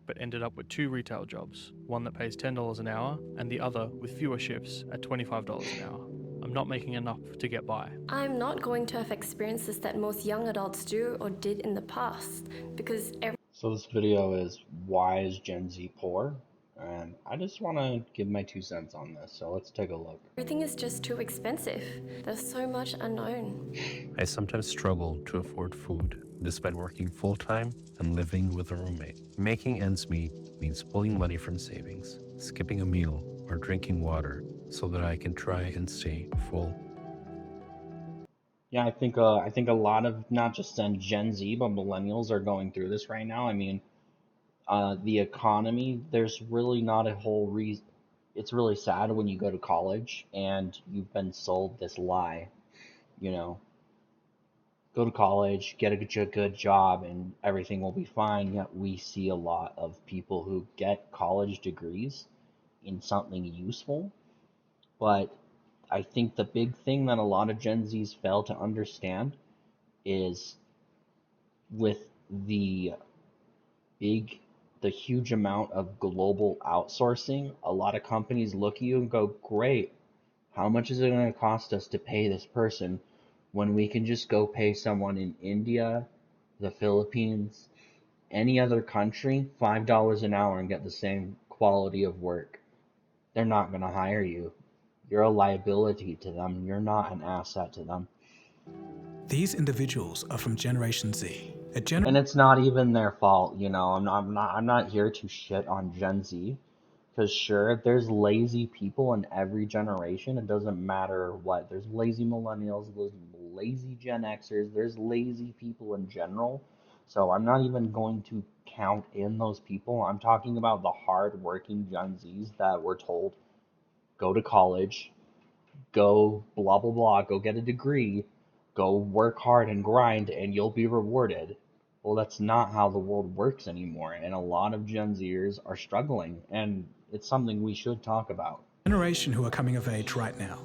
but ended up with two retail jobs, one that pays $10 an hour and the other with fewer shifts at $25 an hour. I'm not making enough to get by. I'm not going to have experiences that most young adults do or did in the past because So this video is why is Gen Z poor? And I just want to give my 2 cents on this. So let's take a look. everything is just too expensive. There's so much unknown. I sometimes struggle to afford food despite working full-time and living with a roommate. Making ends meet means pulling money from savings, skipping a meal, or drinking water so that I can try and stay full. Yeah, I think a lot of not just Gen Z but millennials are going through this right now. I mean, the economy, there's really not a whole reason. It's really sad when you go to college and you've been sold this lie, you know, go to college, get a good job, and everything will be fine. Yet we see a lot of people who get college degrees in something useful, but I think the big thing that a lot of Gen Zs fail to understand is with the big, the huge amount of global outsourcing, a lot of companies look at you and go, great, how much is it going to cost us to pay this person when we can just go pay someone in India, the Philippines, any other country, $5 an hour and get the same quality of work? They're not going to hire you. You're a liability to them. You're not an asset to them. These individuals are from Generation Z, And it's not even their fault, you know. I'm not here to shit on Gen Z, because sure, there's lazy people in every generation. It doesn't matter what. There's lazy millennials, there's lazy Gen Xers, there's lazy people in general. So I'm not even going to count in those people. I'm talking about the hard-working Gen Zs that were told, go to college, go blah blah blah, go get a degree, go work hard and grind, and you'll be rewarded. Well, that's not how the world works anymore, and a lot of Gen Zers are struggling, and it's something we should talk about. generation who are coming of age right now.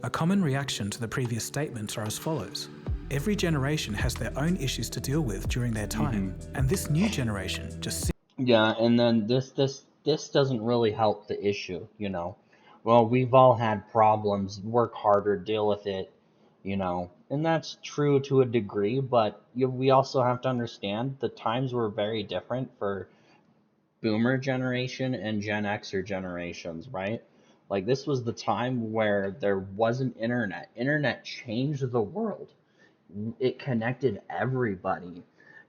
A common reaction to the previous statements are as follows. Every generation has their own issues to deal with during their time, and this new generation just Yeah, and then this doesn't really help the issue, you know. Well, we've all had problems, work harder, deal with it, you know. And that's true to a degree, but we also have to understand the times were very different for Boomer generation and Gen Xer generations, right? Like this was the time where there wasn't internet. Internet changed the world. It connected everybody,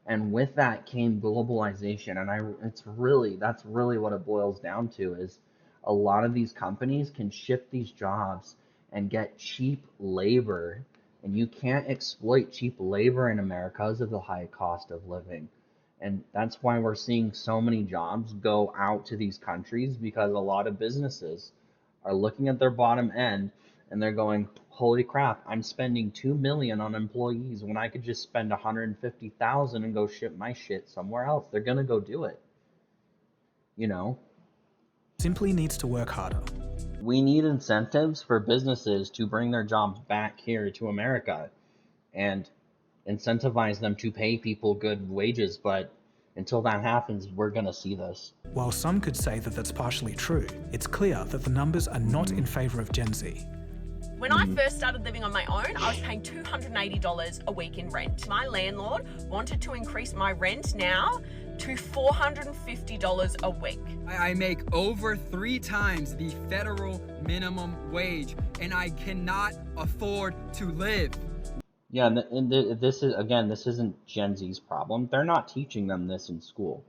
and with that came globalization. And that's really what it boils down to, is a lot of these companies can shift these jobs and get cheap labor, and you can't exploit cheap labor in America because of the high cost of living. And that's why we're seeing so many jobs go out to these countries, because a lot of businesses are looking at their bottom end and they're going, holy crap, I'm spending 2 million on employees when I could just spend 150,000 and go ship my shit somewhere else. They're going to go do it. You know, simply needs to work harder. we need incentives for businesses to bring their jobs back here to America and incentivize them to pay people good wages, but until that happens, we're going to see this. While some could say that that's partially true, it's clear that the numbers are not in favor of Gen Z. When I first started living on my own, I was paying $280 a week in rent. My landlord wanted to increase my rent now to $450 a week. I make over 3 times the federal minimum wage, and I cannot afford to live. Yeah, and this is, again, this isn't Gen Z's problem. They're not teaching them this in school.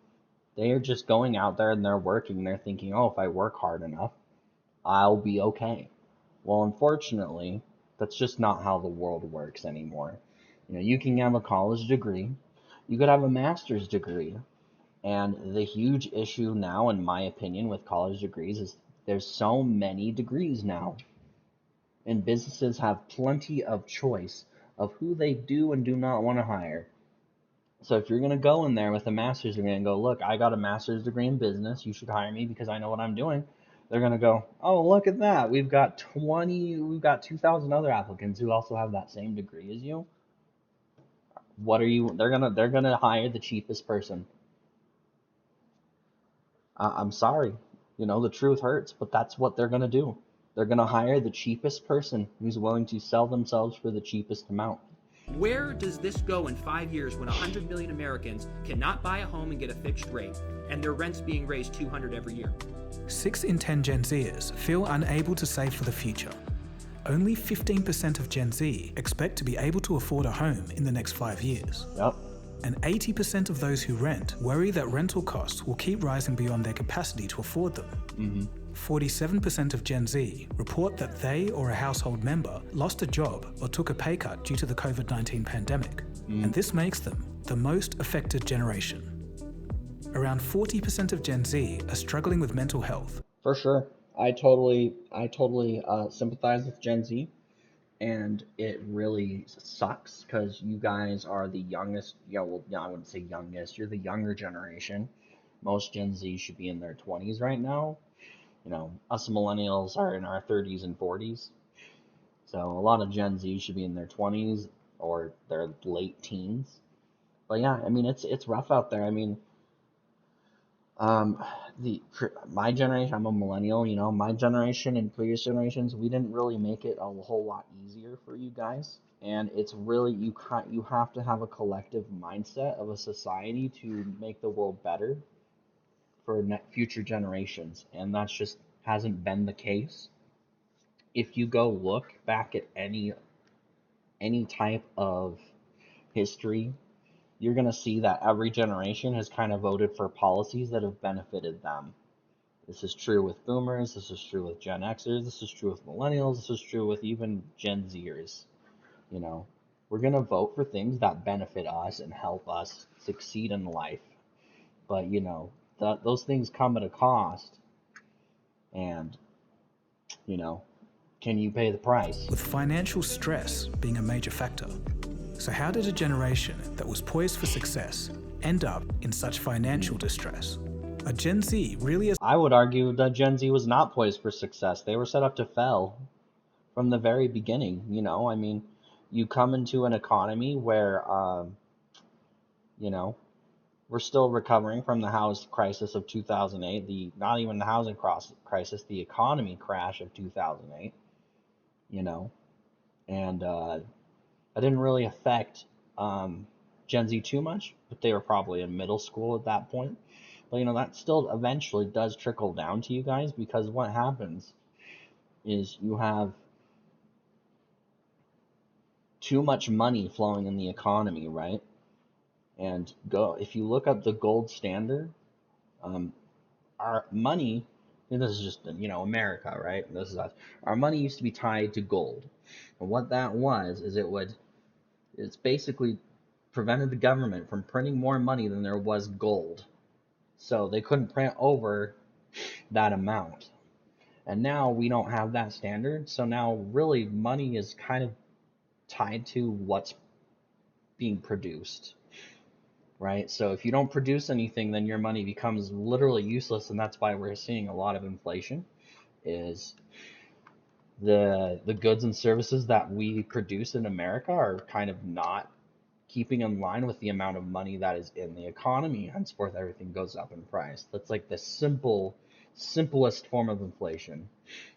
They are just going out there and they're working. They're thinking, oh, if I work hard enough, I'll be okay. Well, unfortunately, that's just not how the world works anymore. You know, you can have a college degree, you could have a master's degree, and the huge issue now, in my opinion, with college degrees is there's so many degrees now, and businesses have plenty of choice of who they do and do not want to hire. So if you're going to go in there with a master's degree and go, look, I got a master's degree in business, you should hire me because I know what I'm doing, they're going to go, oh, look at that. We've got 2,000 other applicants who also have that same degree as you. What are you, they're going to hire the cheapest person. I'm sorry. You know, the truth hurts, but that's what they're going to do. They're going to hire the cheapest person who's willing to sell themselves for the cheapest amount. Where does this go in 5 years when 100 million Americans cannot buy a home and get a fixed rate, and their rent's being raised $200 every year? 6 in 10 Gen Zers feel unable to save for the future. Only 15% of Gen Z expect to be able to afford a home in the next 5 years. Yep. And 80% of those who rent worry that rental costs will keep rising beyond their capacity to afford them. 47% of Gen Z report that they or a household member lost a job or took a pay cut due to the COVID-19 pandemic. And this makes them the most affected generation. Around 40% of Gen Z are struggling with mental health. For sure. I totally sympathize with Gen Z, and it really sucks because you guys are the youngest. I wouldn't say youngest. You're the younger generation. Most Gen Z should be in their 20s right now. You know, us millennials are in our 30s and 40s. So a lot of Gen Z should be in their 20s or their late teens. But yeah, I mean, it's rough out there. I mean, my generation, I'm a millennial, you know, my generation and previous generations, we didn't really make it a whole lot easier for you guys. And it's really, you have to have a collective mindset of a society to make the world better for future generations. And that's just hasn't been the case. If you go look back at any type of history, you're going to see that every generation has kind of voted for policies that have benefited them. This is true with boomers, this is true with Gen Xers, this is true with millennials, this is true with even Gen Zers. You know, we're going to vote for things that benefit us and help us succeed in life. But, you know, those things come at a cost. And, you know, can you pay the price? With financial stress being a major factor. So how did a generation that was poised for success end up in such financial distress? A Gen Z really is... I would argue that Gen Z was not poised for success. They were set up to fail from the very beginning. You know, I mean, you come into an economy where, you know, we're still recovering from the house crisis of 2008. Not even the housing crisis, the economy crash of 2008. You know, and that didn't really affect Gen Z too much, but they were probably in middle school at that point. But, you know, that still eventually does trickle down to you guys, because what happens is you have too much money flowing in the economy, right? And if you look up the gold standard, our money, and this is just, you know, America, right? This is us. Our money used to be tied to gold. And what that was is it's basically prevented the government from printing more money than there was gold. So they couldn't print over that amount. And now we don't have that standard. So now really money is kind of tied to what's being produced, right? So if you don't produce anything, then your money becomes literally useless. And that's why we're seeing a lot of inflation, is the goods and services that we produce in America are kind of not keeping in line with the amount of money that is in the economy. Henceforth, everything goes up in price. That's like the simplest form of inflation,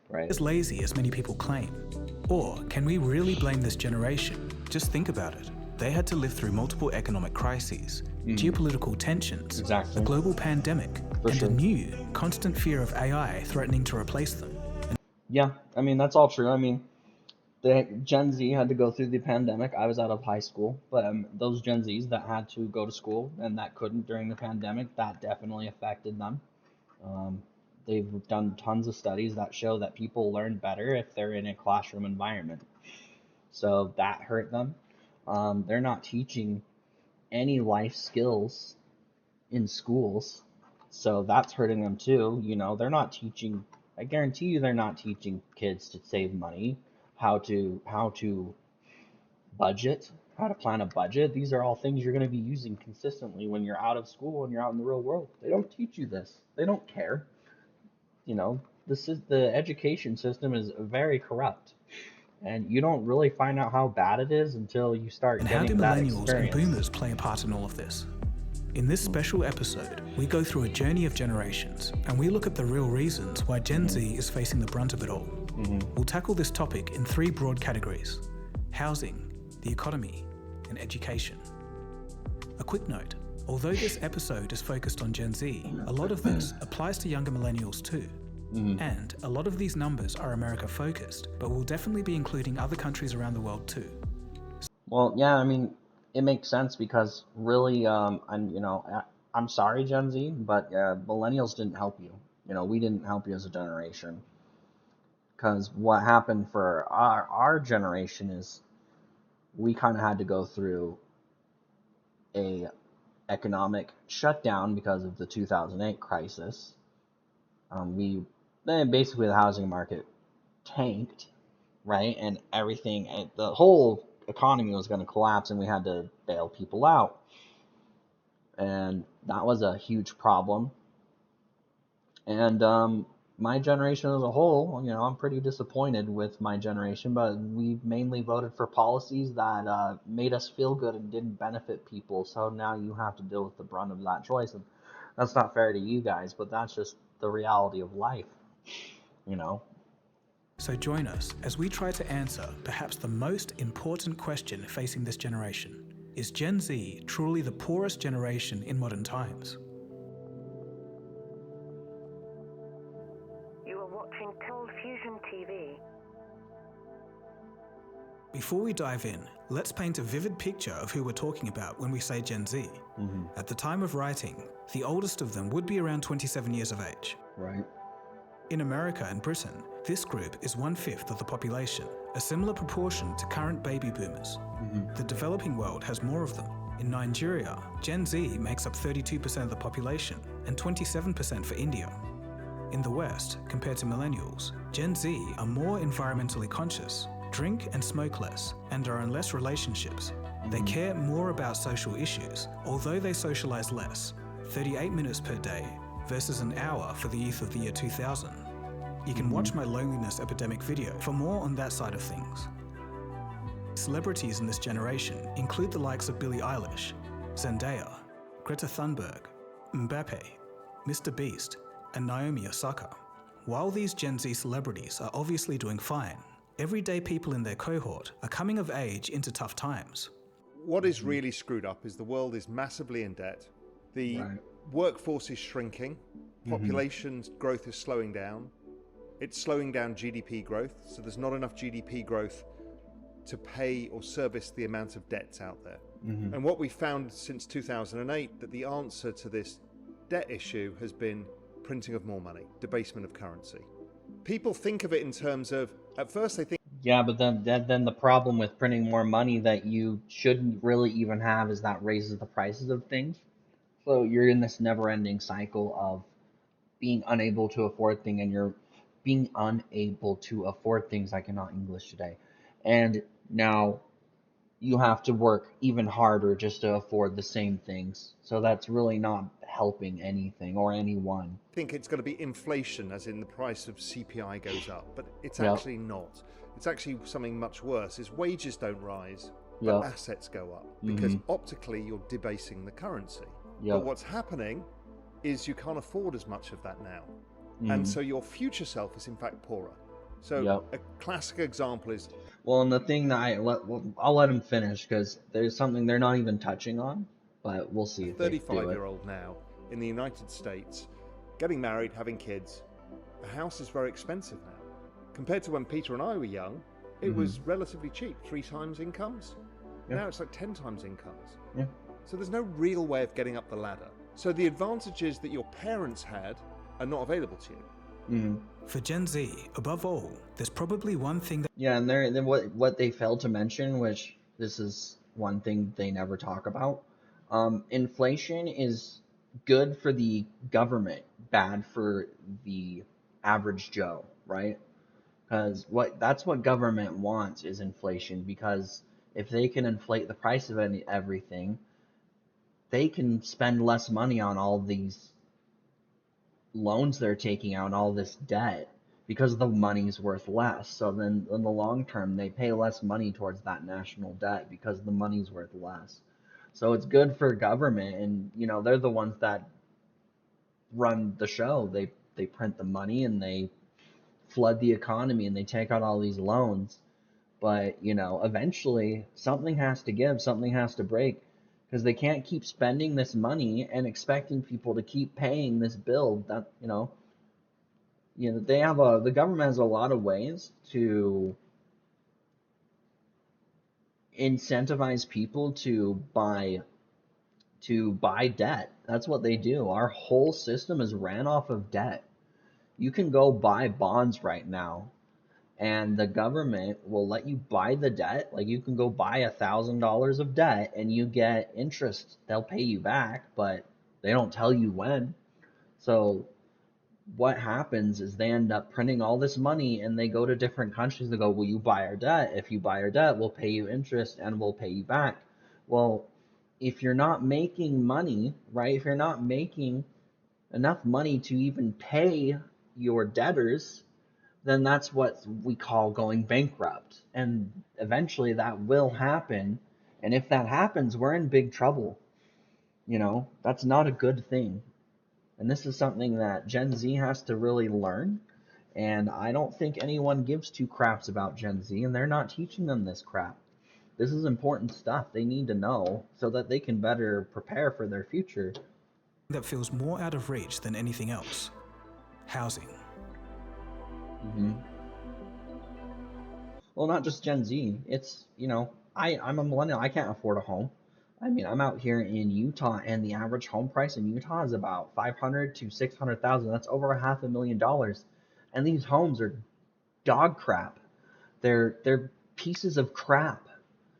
right? As lazy as many people claim? Or can we really blame this generation? Just think about it. They had to live through multiple economic crises, geopolitical tensions, Exactly. a global pandemic, For and sure. a new, constant fear of AI threatening to replace them. Yeah, I mean, that's all true. I mean, the Gen Z had to go through the pandemic. I was out of high school, but those Gen Zs that had to go to school and that couldn't during the pandemic, that definitely affected them. They've done tons of studies that show that people learn better if they're in a classroom environment. So that hurt them. They're not teaching any life skills in schools, so that's hurting them too. You know, they're not teaching, I guarantee you they're not teaching kids to save money, how to budget, how to plan a budget. These are all things you're going to be using consistently when you're out of school and you're out in the real world. They don't teach you this. They don't care. You know, the education system is very corrupt, and you don't really find out how bad it is until you start And how do getting that millennials and experience. boomers play a part in all of this? In this special episode, we go through a journey of generations and we look at the real reasons why Gen Z is facing the brunt of it all. We'll tackle this topic in 3 broad categories: housing, the economy, and education. A quick note, although this episode is focused on Gen Z, a lot of this applies to younger millennials too. And a lot of these numbers are America focused, but we'll definitely be including other countries around the world too. Well, yeah, I mean, it makes sense because really, I'm sorry, Gen Z, but millennials didn't help you. We didn't help you as a generation. Because what happened for our generation is we kind of had to go through a economic shutdown because of the 2008 crisis. Basically the housing market tanked, right? And everything, the whole economy was going to collapse and we had to bail people out. And that was a huge problem. And my generation as a whole, I'm pretty disappointed with my generation, but we mainly voted for policies that made us feel good and didn't benefit people. So now you have to deal with the brunt of that choice. And that's not fair to you guys, but that's just the reality of life, So join us as we try to answer perhaps the most important question facing this generation. Is Gen Z truly the poorest generation in modern times? You are watching Cold Fusion TV. Before we dive in, let's paint a vivid picture of who we're talking about when we say Gen Z. At the time of writing, the oldest of them would be around 27 years of age. Right. In America and Britain, this group is 1/5 of the population, a similar proportion to current baby boomers. The developing world has more of them. In Nigeria, Gen Z makes up 32% of the population and 27% for India. In the West, compared to millennials, Gen Z are more environmentally conscious, drink and smoke less, and are in less relationships. They care more about social issues, although they socialize less, 38 minutes per day versus an hour for the youth of the year 2000. You can watch my loneliness epidemic video for more on that side of things. Celebrities in this generation include the likes of Billie Eilish, Zendaya, Greta Thunberg, Mbappe, Mr. Beast, and Naomi Osaka. While these Gen Z celebrities are obviously doing fine, everyday people in their cohort are coming of age into tough times. What is really screwed up is the world is massively in debt. The workforce is shrinking. Population growth is slowing down. It's slowing down GDP growth, so there's not enough GDP growth to pay or service the amount of debts out there. And what we found since 2008, that the answer to this debt issue has been printing of more money, debasement of currency. People think of it in terms of, at first they think... Yeah, but then the problem with printing more money that you shouldn't really even have is that raises the prices of things. So you're in this never-ending cycle of being unable to afford things, and you're being unable to afford things. I cannot English today. And now you have to work even harder just to afford the same things. So that's really not helping anything or anyone. I think it's going to be inflation, as in the price of CPI goes up, but it's actually not. It's actually something much worse, is wages don't rise, but assets go up, because optically you're debasing the currency. But what's happening is you can't afford as much of that now. And so your future self is in fact poorer. So a classic example is... Well, and the thing that I'll let him finish, because there's something they're not even touching on, but we'll see if they do it. 35-year-old now in the United States, getting married, having kids, a house is very expensive now. Compared to when Peter and I were young, it was relatively cheap, 3 times incomes. Now it's like 10 times incomes. So there's no real way of getting up the ladder. So the advantages that your parents had are not available to you. For Gen Z, above all, there's probably one thing that... Yeah, and then what they failed to mention, which this is one thing they never talk about, inflation is good for the government, bad for the average Joe, right? Because that's what government wants is inflation, because if they can inflate the price of everything, they can spend less money on all these loans they're taking out, all this debt, because the money's worth less. So then in the long term, they pay less money towards that national debt because the money's worth less. So it's good for government, and they're the ones that run the show. They print the money and they flood the economy and they take out all these loans. But eventually something has to give, something has to break, because they can't keep spending this money and expecting people to keep paying this bill. That the government has a lot of ways to incentivize people to buy debt. That's what they do. Our whole system is ran off of debt. You can go buy bonds right now, and the government will let you buy the debt. Like, you can go buy $1,000 of debt and you get interest. They'll pay you back, but they don't tell you when. So what happens is they end up printing all this money, and they go to different countries and go, will you buy our debt? If you buy our debt, we'll pay you interest and we'll pay you back. Well, if you're not making money, right? If you're not making enough money to even pay your debtors, then that's what we call going bankrupt. And eventually that will happen. And if that happens, we're in big trouble. That's not a good thing. And this is something that Gen Z has to really learn. And I don't think anyone gives two craps about Gen Z, and they're not teaching them this crap. This is important stuff they need to know so that they can better prepare for their future. That feels more out of reach than anything else. Housing. Well, not just Gen Z. It's, I'm a millennial. I can't afford a home. I mean, I'm out here in Utah, and the average home price in Utah is about $500,000 to $600,000. That's over $500,000. And these homes are dog crap. They're pieces of crap.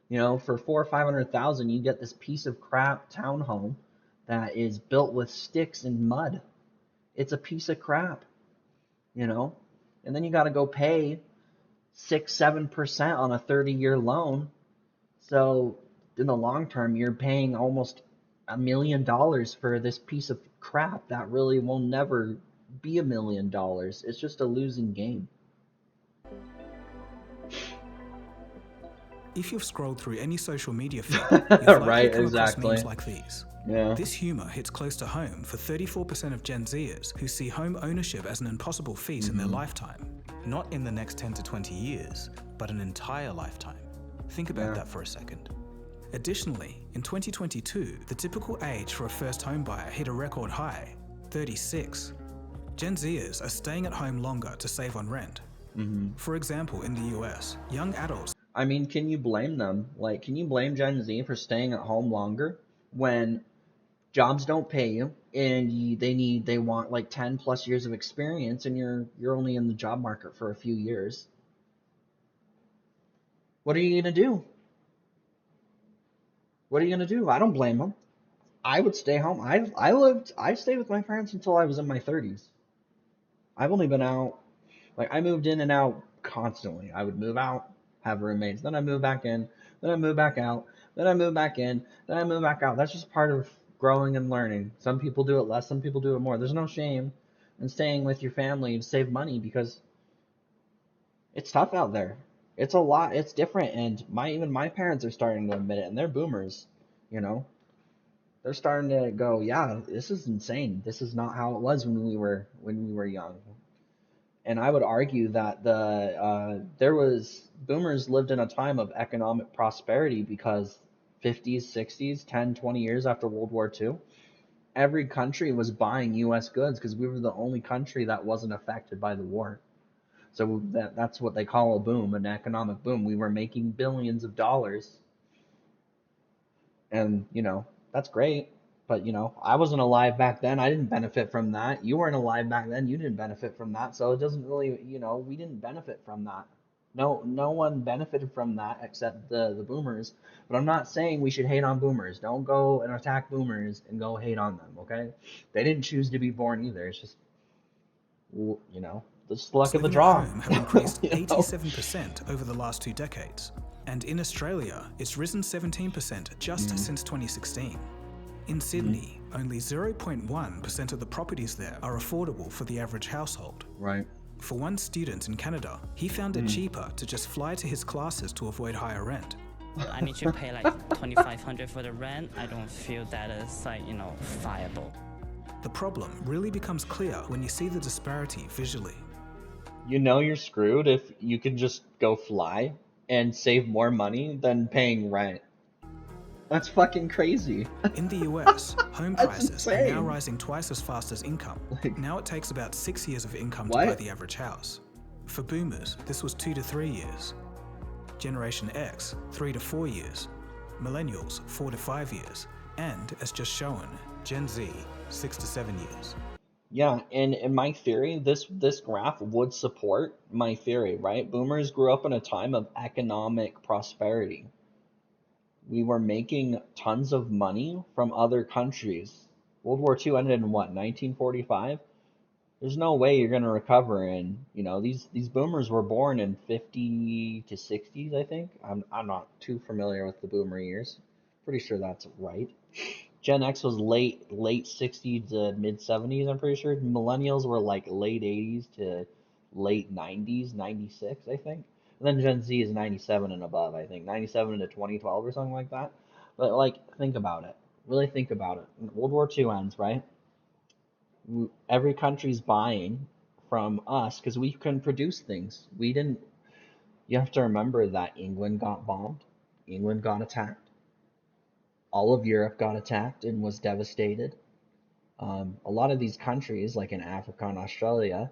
For $400,000 or $500,000, you get this piece of crap townhome that is built with sticks and mud. It's a piece of crap, And then you got to go pay 6-7% on a 30-year loan. So in the long term, you're paying almost $1 million for this piece of crap that really will never be $1 million. It's just a losing game. If you've scrolled through any social media feed, you've likely right, come exactly. across memes like these. Yeah. This humor hits close to home for 34% of Gen Zers who see home ownership as an impossible feat in their lifetime. Not in the next 10 to 20 years, but an entire lifetime. Think about that for a second. Additionally, in 2022, the typical age for a first home buyer hit a record high, 36. Gen Zers are staying at home longer to save on rent. For example, in the US, young adults... I mean, can you blame them? Can you blame Gen Z for staying at home longer when jobs don't pay you and they want 10 plus years of experience, and you're only in the job market for a few years? What are you going to do? What are you going to do? I don't blame them. I would stay home. I stayed with my parents until I was in my 30s. I've only been out, I moved in and out constantly. I would move out, have roommates, then I move back in, then I move back out, then I move back in, then I move back out. That's just part of growing and learning. Some people do it less, some people do it more. There's no shame in staying with your family to save money, because it's tough out there. It's a lot. It's different, and even my parents are starting to admit it, and they're boomers, They're starting to go, yeah, this is insane. This is not how it was when we were young. And I would argue that boomers lived in a time of economic prosperity, because 50s, 60s, 10, 20 years after World War II, every country was buying U.S. goods because we were the only country that wasn't affected by the war. So that's what they call a boom, an economic boom. We were making billions of dollars. And, that's great. But, I wasn't alive back then. I didn't benefit from that. You weren't alive back then. You didn't benefit from that. So it doesn't really, we didn't benefit from that. No one benefited from that except the boomers. But I'm not saying we should hate on boomers. Don't go and attack boomers and go hate on them, okay? They didn't choose to be born either. It's just, the luck of the draw. Home have increased 87% over the last 2 decades. And in Australia, it's risen 17% just since 2016. In Sydney, only 0.1% of the properties there are affordable for the average household. Right. For one student in Canada, he found it cheaper to just fly to his classes to avoid higher rent. I need to pay like $2,500 for the rent. I don't feel that is like, viable. The problem really becomes clear when you see the disparity visually. You know you're screwed if you can just go fly and save more money than paying rent. That's fucking crazy. In the US, home prices insane. are now rising twice as fast as income. Now it takes about 6 years of income What? to buy the average house. For boomers, this was 2 to 3 years. Generation X, 3 to 4 years. Millennials, 4 to 5 years. And, as just shown, Gen Z, 6 to 7 years. Yeah, and in my theory, this graph would support my theory, right? Boomers grew up in a time of economic prosperity. We were making tons of money from other countries. World War II ended in what, 1945? There's no way you're going to recover in, these boomers were born in 50 to 60s, I think. I'm not too familiar with the boomer years. Pretty sure that's right. Gen X was late 60s to mid 70s, I'm pretty sure. Millennials were like late 80s to late 90s, 96, I think. And then Gen Z is 97 and above, I think. 97 to 2012 or something like that. But think about it. Really think about it. World War II ends, right? Every country's buying from us because we couldn't produce things. You have to remember that England got bombed. England got attacked. All of Europe got attacked and was devastated. A lot of these countries, like in Africa and Australia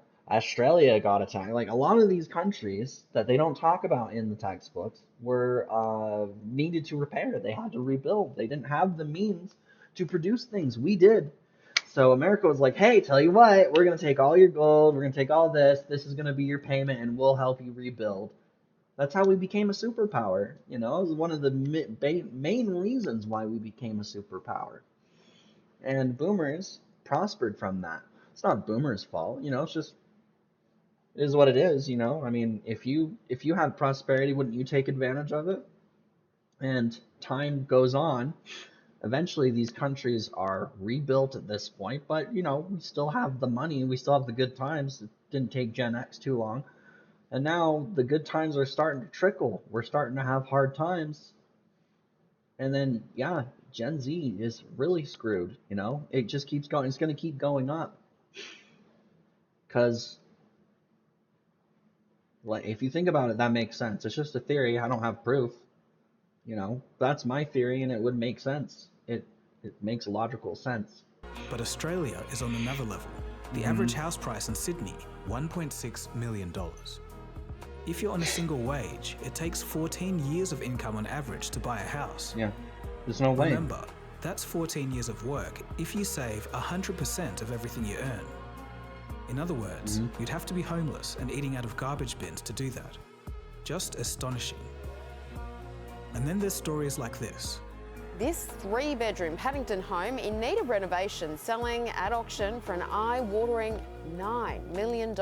got attacked. Like a lot of these countries that they don't talk about in the textbooks were needed to repair. They had to rebuild. They didn't have the means to produce things. We did. So America was like, hey, tell you what, we're going to take all your gold. We're going to take all this. This is going to be your payment and we'll help you rebuild. That's how we became a superpower. It was one of the main reasons why we became a superpower. And boomers prospered from that. It's not boomers' fault. It's just, it is what it is. I mean, if you have prosperity, wouldn't you take advantage of it? And time goes on. Eventually, these countries are rebuilt at this point, but, we still have the money. We still have the good times. It didn't take Gen X too long. And now the good times are starting to trickle. We're starting to have hard times. And then, yeah, Gen Z is really screwed, It just keeps going. It's going to keep going up. Because, if you think about it, that makes sense. It's just a theory. I don't have proof. That's my theory, and it would make sense. It makes logical sense. But Australia is on another level. The average house price in Sydney, $1.6 million. If you're on a single wage, it takes 14 years of income on average to buy a house. Yeah, there's no way. Remember, that's 14 years of work if you save 100% of everything you earn. In other words, you'd have to be homeless and eating out of garbage bins to do that. Just astonishing. And then there's stories like this. This 3-bedroom Paddington home in need of renovation selling at auction for an eye-watering $9 million.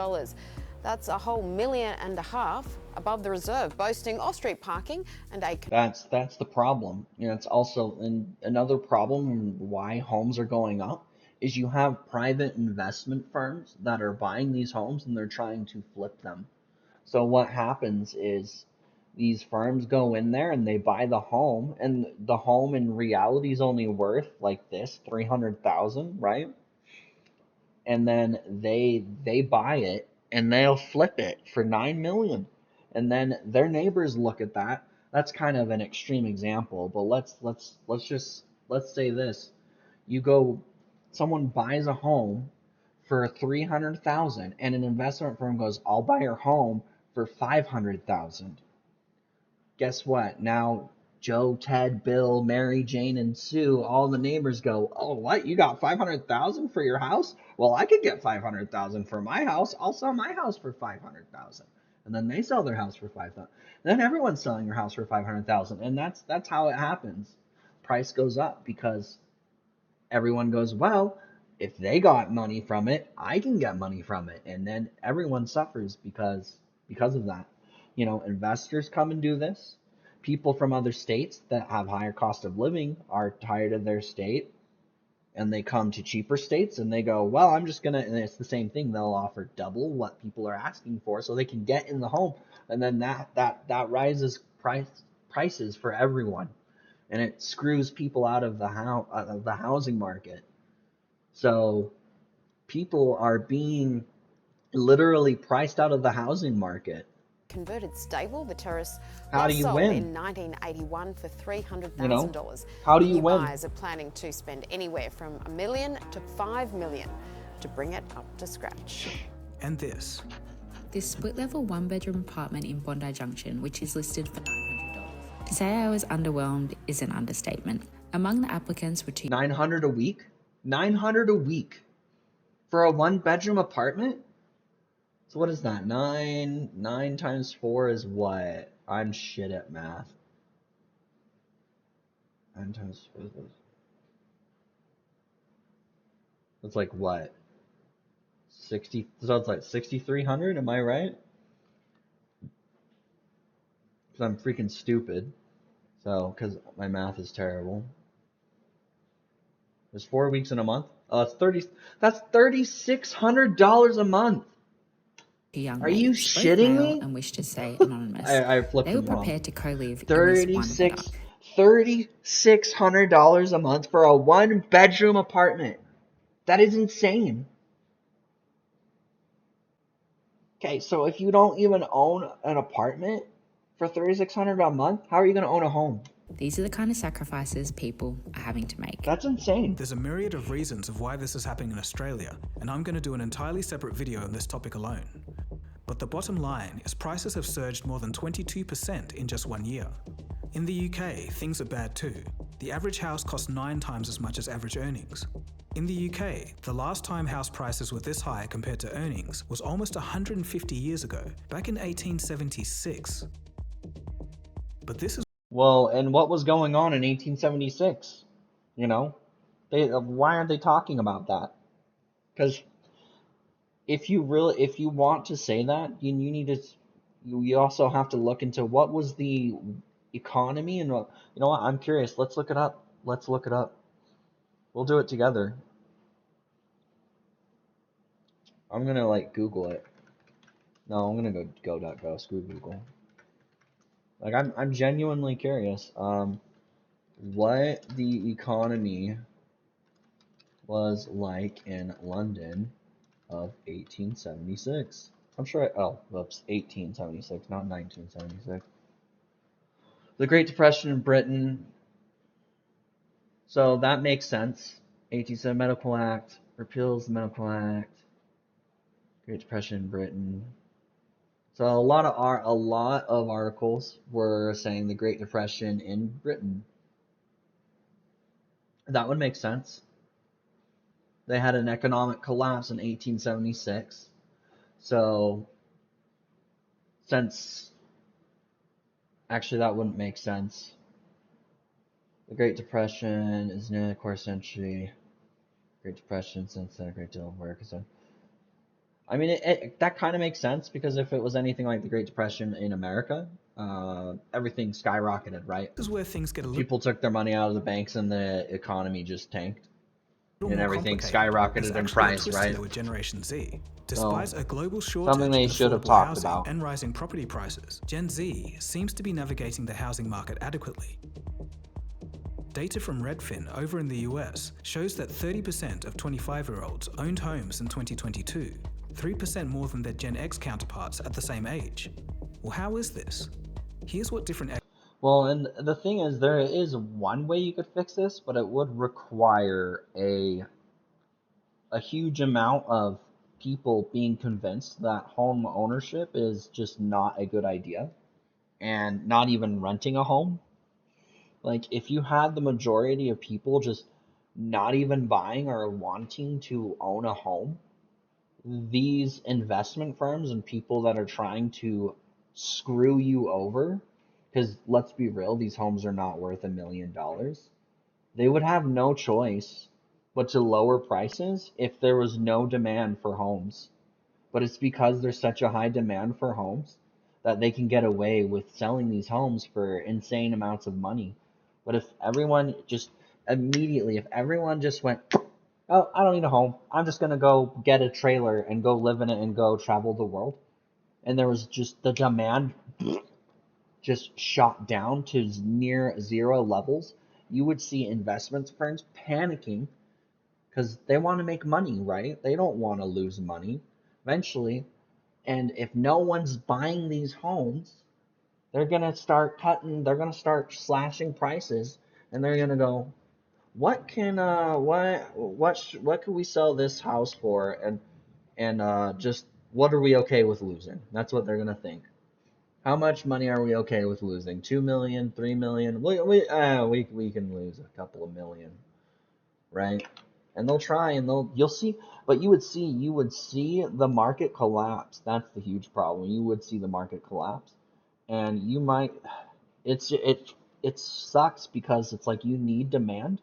That's a whole $1.5 million above the reserve, boasting off-street parking and a... That's the problem. It's also another problem why homes are going up is you have private investment firms that are buying these homes and they're trying to flip them. So what happens is these firms go in there and they buy the home, and the home in reality is only worth like this, $300,000, right? And then they buy it and they'll flip it for $9 million. And then their neighbors look at that. That's kind of an extreme example, but let's say this. Someone buys a home for $300,000 and an investment firm goes, I'll buy your home for $500,000. Guess what? Now Joe, Ted, Bill, Mary, Jane, and Sue, all the neighbors go, oh, what? You got $500,000 for your house? Well, I could get $500,000 for my house. I'll sell my house for $500,000. And then they sell their house for $500,000. Then everyone's selling their house for $500,000. And that's how it happens. Price goes up because everyone goes, well, if they got money from it, I can get money from it. And then everyone suffers because of that. Investors come and do this. People from other states that have higher cost of living are tired of their state and they come to cheaper states and they go, well, and it's the same thing. They'll offer double what people are asking for so they can get in the home. And then that rises price prices for everyone, and it screws people out of the housing market. So people are being literally priced out of the housing market. Converted stable, the terrace How was do you sold win? in 1981 for $300,000. You know, how do you New win? buyers are planning to spend anywhere from $1 million to $5 million to bring it up to scratch. And this. This split-level one-bedroom apartment in Bondi Junction, which is listed for $900. To say I was underwhelmed is an understatement. Among the applicants were two... $900 a week? $900 a week for a one-bedroom apartment? So what is that? 9 times 4 is what? I'm shit at math. 9 times 4 is... That's like what? 60, so it's like 6,300, am I right? Because I'm freaking stupid. So, because my math is terrible. There's 4 weeks in a month. Oh, that's $3,600 a month. Young Are you ladies, both shitting male me? and wish to stay anonymous. I flipped They were them wrong. prepared to co-live in this one better. $3,600 a month for a one-bedroom apartment. That is insane. Okay, so if you don't even own an apartment for $3,600 a month, how are you going to own a home? These are the kind of sacrifices people are having to make. That's insane. There's a myriad of reasons of why this is happening in Australia, and I'm going to do an entirely separate video on this topic alone. But the bottom line is prices have surged more than 22% in just 1 year. In the UK, things are bad too. The average house costs 9 times as much as average earnings. In the UK, the last time house prices were this high compared to earnings was almost 150 years ago, back in 1876. But this is... Well, and what was going on in 1876? You know? Why aren't they talking about that? Because if you want to say that, you need to... You also have to look into what was the economy, and you know what? I'm curious. Let's look it up. We'll do it together. I'm gonna Google it. No, I'm gonna go go.go. Screw Google. I'm genuinely curious. What the economy was like in London of 1876. I'm sure. Oh, whoops, 1876, not 1976. The Great Depression in Britain. So that makes sense. 1870 Medical Act repeals the Medical Act. Great Depression in Britain. So a lot of articles were saying the Great Depression in Britain. That would make sense. They had an economic collapse in 1876. So actually that wouldn't make sense. The Great Depression is nearly a quarter century. Great Depression, since then a great deal of work is done. I mean, that kind of makes sense, because if it was anything like the Great Depression in America, everything skyrocketed, right? This is where things get a little... People took their money out of the banks and the economy just tanked. And everything It's skyrocketed in price, right? With Generation Z. Despite a global shortage something they of should have affordable talked housing about. and rising property prices, Gen Z seems to be navigating the housing market adequately. Data from Redfin over in the US shows that 30% of 25-year-olds owned homes in 2022, 3% more than their Gen X counterparts at the same age. Well, how is this? Here's what different... Well, and the thing is, there is one way you could fix this, but it would require a huge amount of people being convinced that home ownership is just not a good idea, and not even renting a home. Like, if you had the majority of people just not even buying or wanting to own a home, these investment firms and people that are trying to screw you over, because let's be real, these homes are not worth $1 million. They would have no choice but to lower prices if there was no demand for homes. But it's because there's such a high demand for homes that they can get away with selling these homes for insane amounts of money. But if everyone just went, oh, I don't need a home, I'm just going to go get a trailer and go live in it and go travel the world, and there was just the demand just shot down to near zero levels, you would see investment firms panicking because they want to make money, right? They don't want to lose money eventually. And if no one's buying these homes, they're going to start cutting, they're going to start slashing prices, and they're going to go, what can we sell this house for, and just what are we okay with losing? That's what they're going to think. How much money are we okay with losing? 2 million, 3 million? We can lose a couple of million, right? And they'll try, and you'll see, but you would see the market collapse. That's the huge problem. You would see the market collapse, and you might. It sucks because it's like you need demand.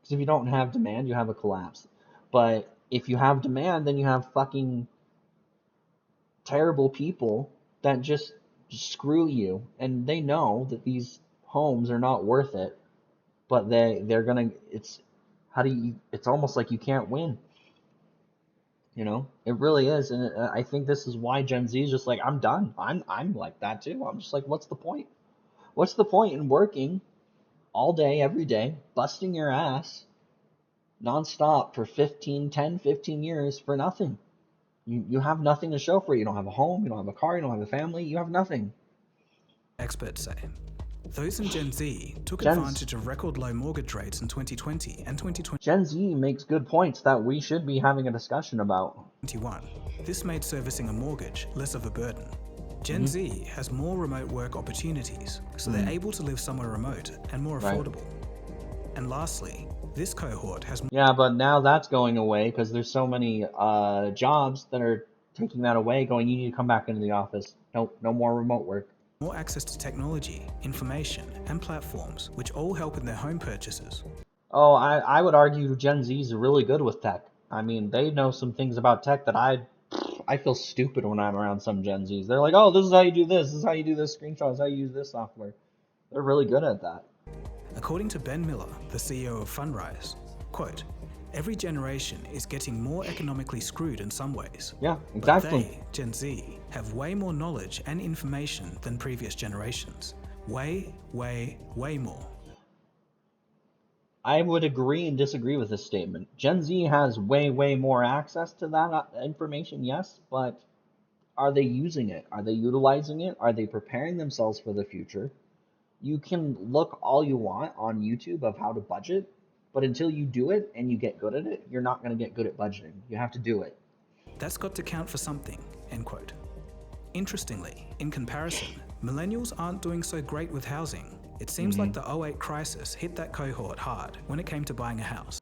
Because if you don't have demand, you have a collapse. But if you have demand, then you have fucking terrible people that just screw you, and they know that these homes are not worth it, but they're gonna. It's almost like you can't win. You know, it really is, and I think this is why Gen Z is just like, I'm done. I'm like that too. I'm just like, what's the point? What's the point in working all day, every day, busting your ass nonstop for 15 years for nothing? You have nothing to show for it. You don't have a home, you don't have a car, you don't have a family, you have nothing. Experts say those in Gen Z took advantage of record low mortgage rates in 2020 and 2021. Gen Z makes good points that we should be having a discussion about. This made servicing a mortgage less of a burden. Gen Z has more remote work opportunities, so they're able to live somewhere remote and more affordable. And lastly, this cohort has... Yeah, but now that's going away because there's so many jobs that are taking that away, going, you need to come back into the office. Nope, no more remote work. More access to technology, information, and platforms, which all help in their home purchases. Oh, I would argue Gen Z's are really good with tech. I mean, they know some things about tech that I feel stupid when I'm around some Gen Z's. They're like, oh, this is how you do this is how you do this screenshot, this is how you use this software. They're really good at that. According to Ben Miller, the CEO of Fundrise, quote, every generation is getting more economically screwed in some ways. Yeah, exactly. But they, Gen Z, have way more knowledge and information than previous generations. Way, way, way more. I would agree and disagree with this statement. Gen Z has way, way more access to that information, yes, but are they using it? Are they utilizing it? Are they preparing themselves for the future? You can look all you want on YouTube of how to budget, but until you do it and you get good at it, you're not going to get good at budgeting. You have to do it. That's got to count for something, end quote. Interestingly, in comparison, millennials aren't doing so great with housing. It seems like the 2008 crisis hit that cohort hard when it came to buying a house.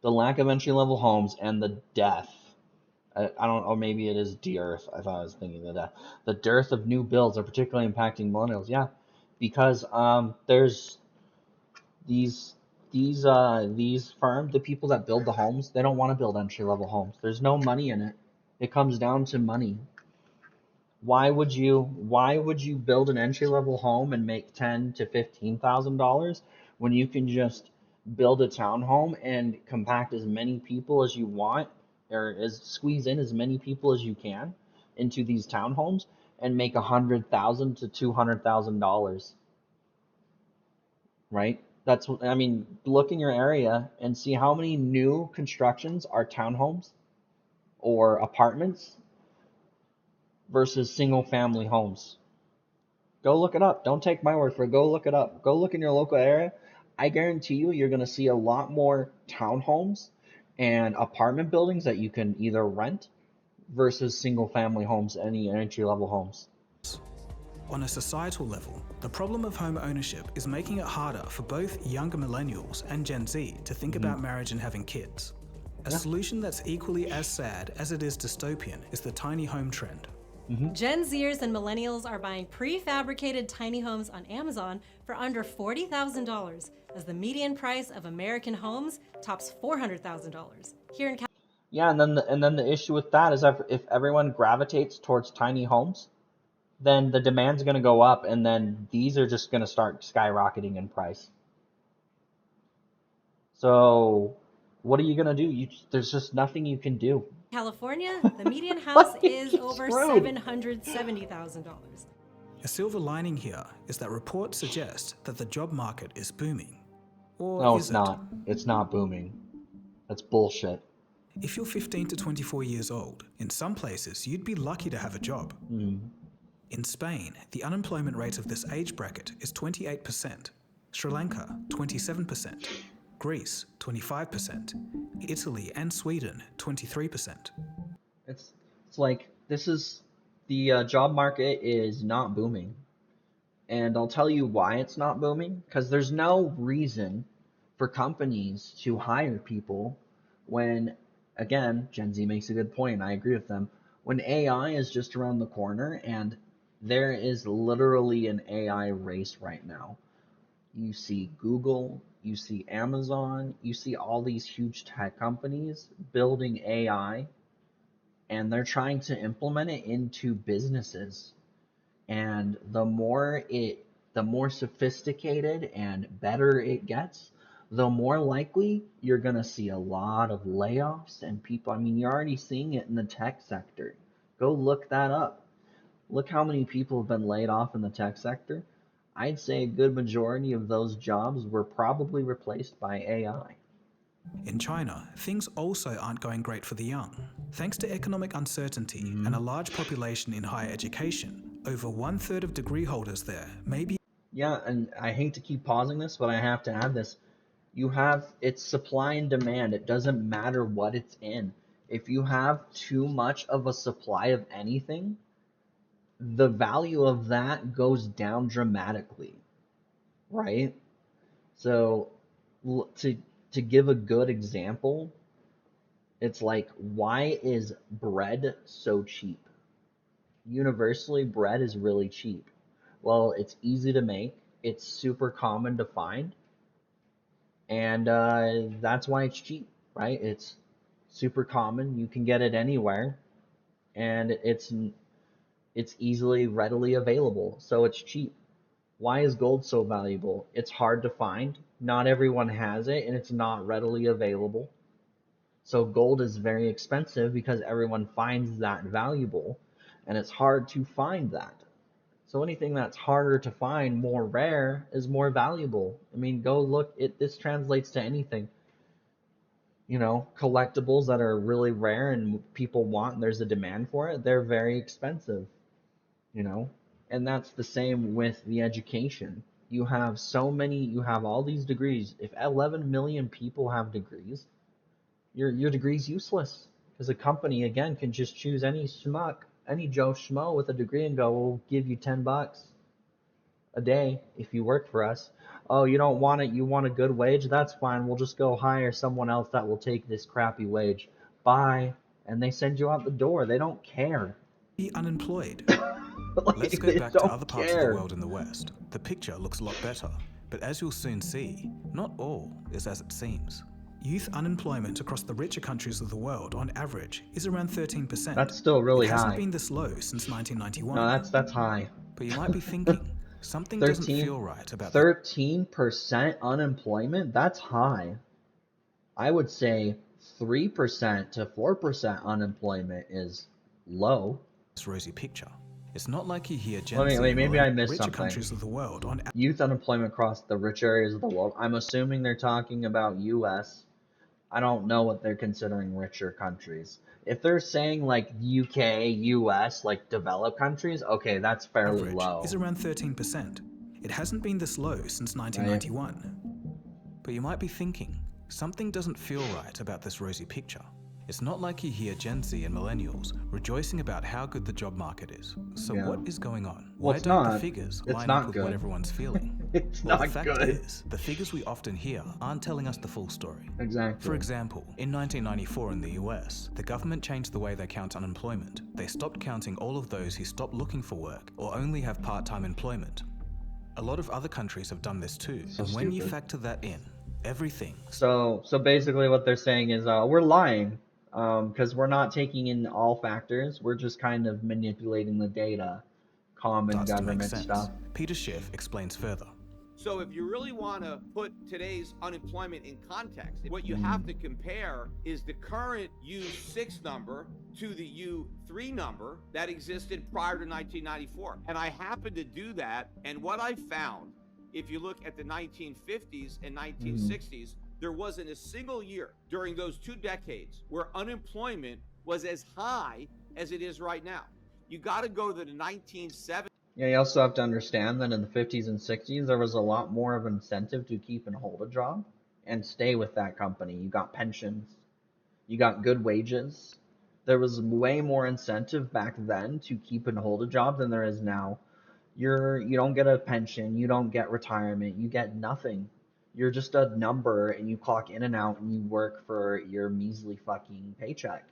The lack of entry-level homes and the death. I don't know, maybe it is dearth. I thought I was thinking the death. The dearth of new builds are particularly impacting millennials. Yeah, because there's these firms, the people that build the homes, they don't want to build entry-level homes. There's no money in it. It comes down to money. Why would you build an entry-level home and make $10,000 to $15,000 when you can just build a townhome and compact as many people as you want, or squeeze in as many people as you can into these townhomes and make $100,000 to $200,000, right? That's what I mean. Look in your area and see how many new constructions are townhomes or apartments versus single-family homes. Go look it up. Don't take my word for it. Go look it up. Go look in your local area. I guarantee you're going to see a lot more townhomes and apartment buildings that you can either rent versus single-family homes, any entry-level homes. On a societal level, the problem of home ownership is making it harder for both younger millennials and Gen Z to think about marriage and having kids. A solution that's equally as sad as it is dystopian is the tiny home trend. Gen Zers and millennials are buying prefabricated tiny homes on Amazon for under $40,000 as the median price of American homes tops $400,000 here in California. Yeah, and then the issue with that is if everyone gravitates towards tiny homes, then the demand's going to go up, and then these are just going to start skyrocketing in price. So what are you going to do? There's just nothing you can do. California, the median house is over $770,000. A silver lining here is that reports suggest that the job market is booming. Or No, is it's it? not. It's not booming. That's bullshit. If you're 15 to 24 years old, in some places you'd be lucky to have a job. In Spain, the unemployment rate of this age bracket is 28%, Sri Lanka 27%, Greece 25%, Italy and Sweden 23%. It's like the job market is not booming. And I'll tell you why it's not booming. Because there's no reason for companies to hire people when, again, Gen Z makes a good point, I agree with them, when AI is just around the corner and there is literally an AI race right now. You see Google, you see Amazon, you see all these huge tech companies building AI, and they're trying to implement it into businesses. And the more sophisticated and better it gets, the more likely you're going to see a lot of layoffs and people. I mean, you're already seeing it in the tech sector. Go look that up. Look how many people have been laid off in the tech sector. I'd say a good majority of those jobs were probably replaced by AI. In China, things also aren't going great for the young. Thanks to economic uncertainty and a large population in higher education, over 1/3 of degree holders there may be. Yeah, and I hate to keep pausing this, but I have to add this. It's supply and demand. It doesn't matter what it's in. If you have too much of a supply of anything, the value of that goes down dramatically, right? So to give a good example, it's like, why is bread so cheap? Universally, bread is really cheap. Well, it's easy to make, it's super common to find, and that's why it's cheap, right? It's super common, you can get it anywhere, and it's easily, readily available, so it's cheap. Why is gold so valuable? It's hard to find, not everyone has it, and it's not readily available. So gold is very expensive because everyone finds that valuable, and it's hard to find that. So anything that's harder to find, more rare, is more valuable. I mean, go look, this translates to anything. You know, collectibles that are really rare and people want and there's a demand for it, they're very expensive. You know, and that's the same with the education. You have all these degrees. If 11 million people have degrees, your degree's useless. Because a company, again, can just choose any schmuck, any Joe Schmo with a degree and go, we'll give you $10 a day if you work for us. Oh, you don't want it, you want a good wage? That's fine, we'll just go hire someone else that will take this crappy wage. Bye. And they send you out the door. They don't care. Be unemployed. Like, Let's go back to other parts of the world in the West. The picture looks a lot better, but as you'll soon see, not all is as it seems. Youth unemployment across the richer countries of the world, on average, is around 13%. That's still really high. It hasn't been this low since 1991. No, that's high. But you might be thinking, something doesn't feel right about 13% unemployment? That's high. I would say 3% to 4% unemployment is low. This rosy picture. It's not like you hear maybe I missed something. Countries of the world on youth unemployment across the rich areas of the world. I'm assuming they're talking about US. I don't know what they're considering richer countries. If they're saying like UK, US, like developed countries, okay, that's fairly low. Is around 13%. It hasn't been this low since 1991. But you might be thinking, something doesn't feel right about this rosy picture. It's not like you hear Gen Z and millennials rejoicing about how good the job market is. So what is going on? Well, Why don't the figures line up with what everyone's feeling? It's well, not the fact good. is, the figures we often hear aren't telling us the full story. Exactly. For example, in 1994 in the US, the government changed the way they count unemployment. They stopped counting all of those who stopped looking for work or only have part-time employment. A lot of other countries have done this too. So and when you stupid. factor that in, everything. So basically what they're saying is we're lying. Because we're not taking in all factors, we're just kind of manipulating the data, common government stuff. Peter Schiff explains further. So if you really want to put today's unemployment in context, what you have to compare is the current U6 number to the U3 number that existed prior to 1994. And I happened to do that, and what I found, if you look at the 1950s and 1960s, there wasn't a single year during those 2 decades where unemployment was as high as it is right now. You got to go to the 1970s. Yeah, you also have to understand that in the 50s and 60s, there was a lot more of an incentive to keep and hold a job and stay with that company. You got pensions, you got good wages. There was way more incentive back then to keep and hold a job than there is now. You don't get a pension, you don't get retirement, you get nothing. You're just a number, and you clock in and out, and you work for your measly fucking paycheck.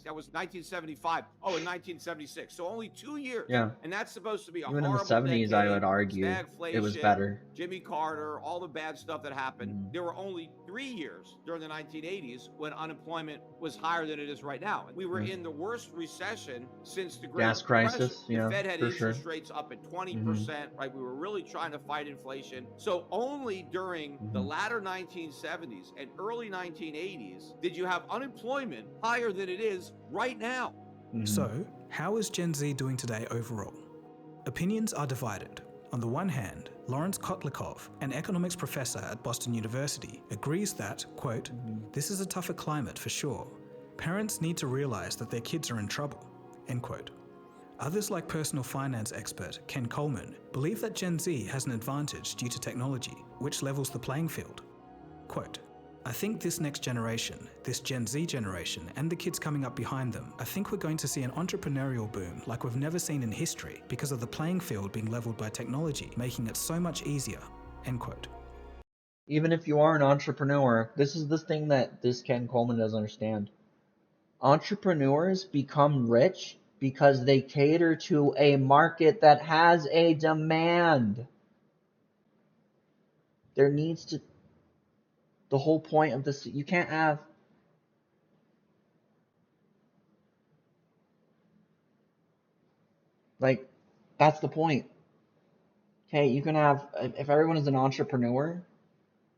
That was 1975. Oh, in 1976. So only 2 years. Yeah. And that's supposed to be a Even in the horrible 70s, I decade, would argue it was better. Jimmy Carter, all the bad stuff that happened. There were only 3 years during the 1980s when unemployment was higher than it is right now. We were in the worst recession since the Great Gas crisis, Depression. yeah, The Fed had for interest sure. rates up at 20%, right? We were really trying to fight inflation. So only during the latter 1970s and early 1980s did you have unemployment higher than it is right now. So, how is Gen Z doing today overall? Opinions are divided. On the one hand, Lawrence Kotlikov, an economics professor at Boston University, agrees that, quote, "This is a tougher climate for sure. Parents need to realize that their kids are in trouble," end quote. Others like personal finance expert Ken Coleman believe that Gen Z has an advantage due to technology, which levels the playing field. Quote, "I think this next generation, this Gen Z generation, and the kids coming up behind them, I think we're going to see an entrepreneurial boom like we've never seen in history because of the playing field being leveled by technology, making it so much easier," end quote. Even if you are an entrepreneur, this is the thing that this Ken Coleman doesn't understand. Entrepreneurs become rich because they cater to a market that has a demand. There needs to... The whole point of this, you can't have... Like, that's the point. Okay, you can have... If everyone is an entrepreneur,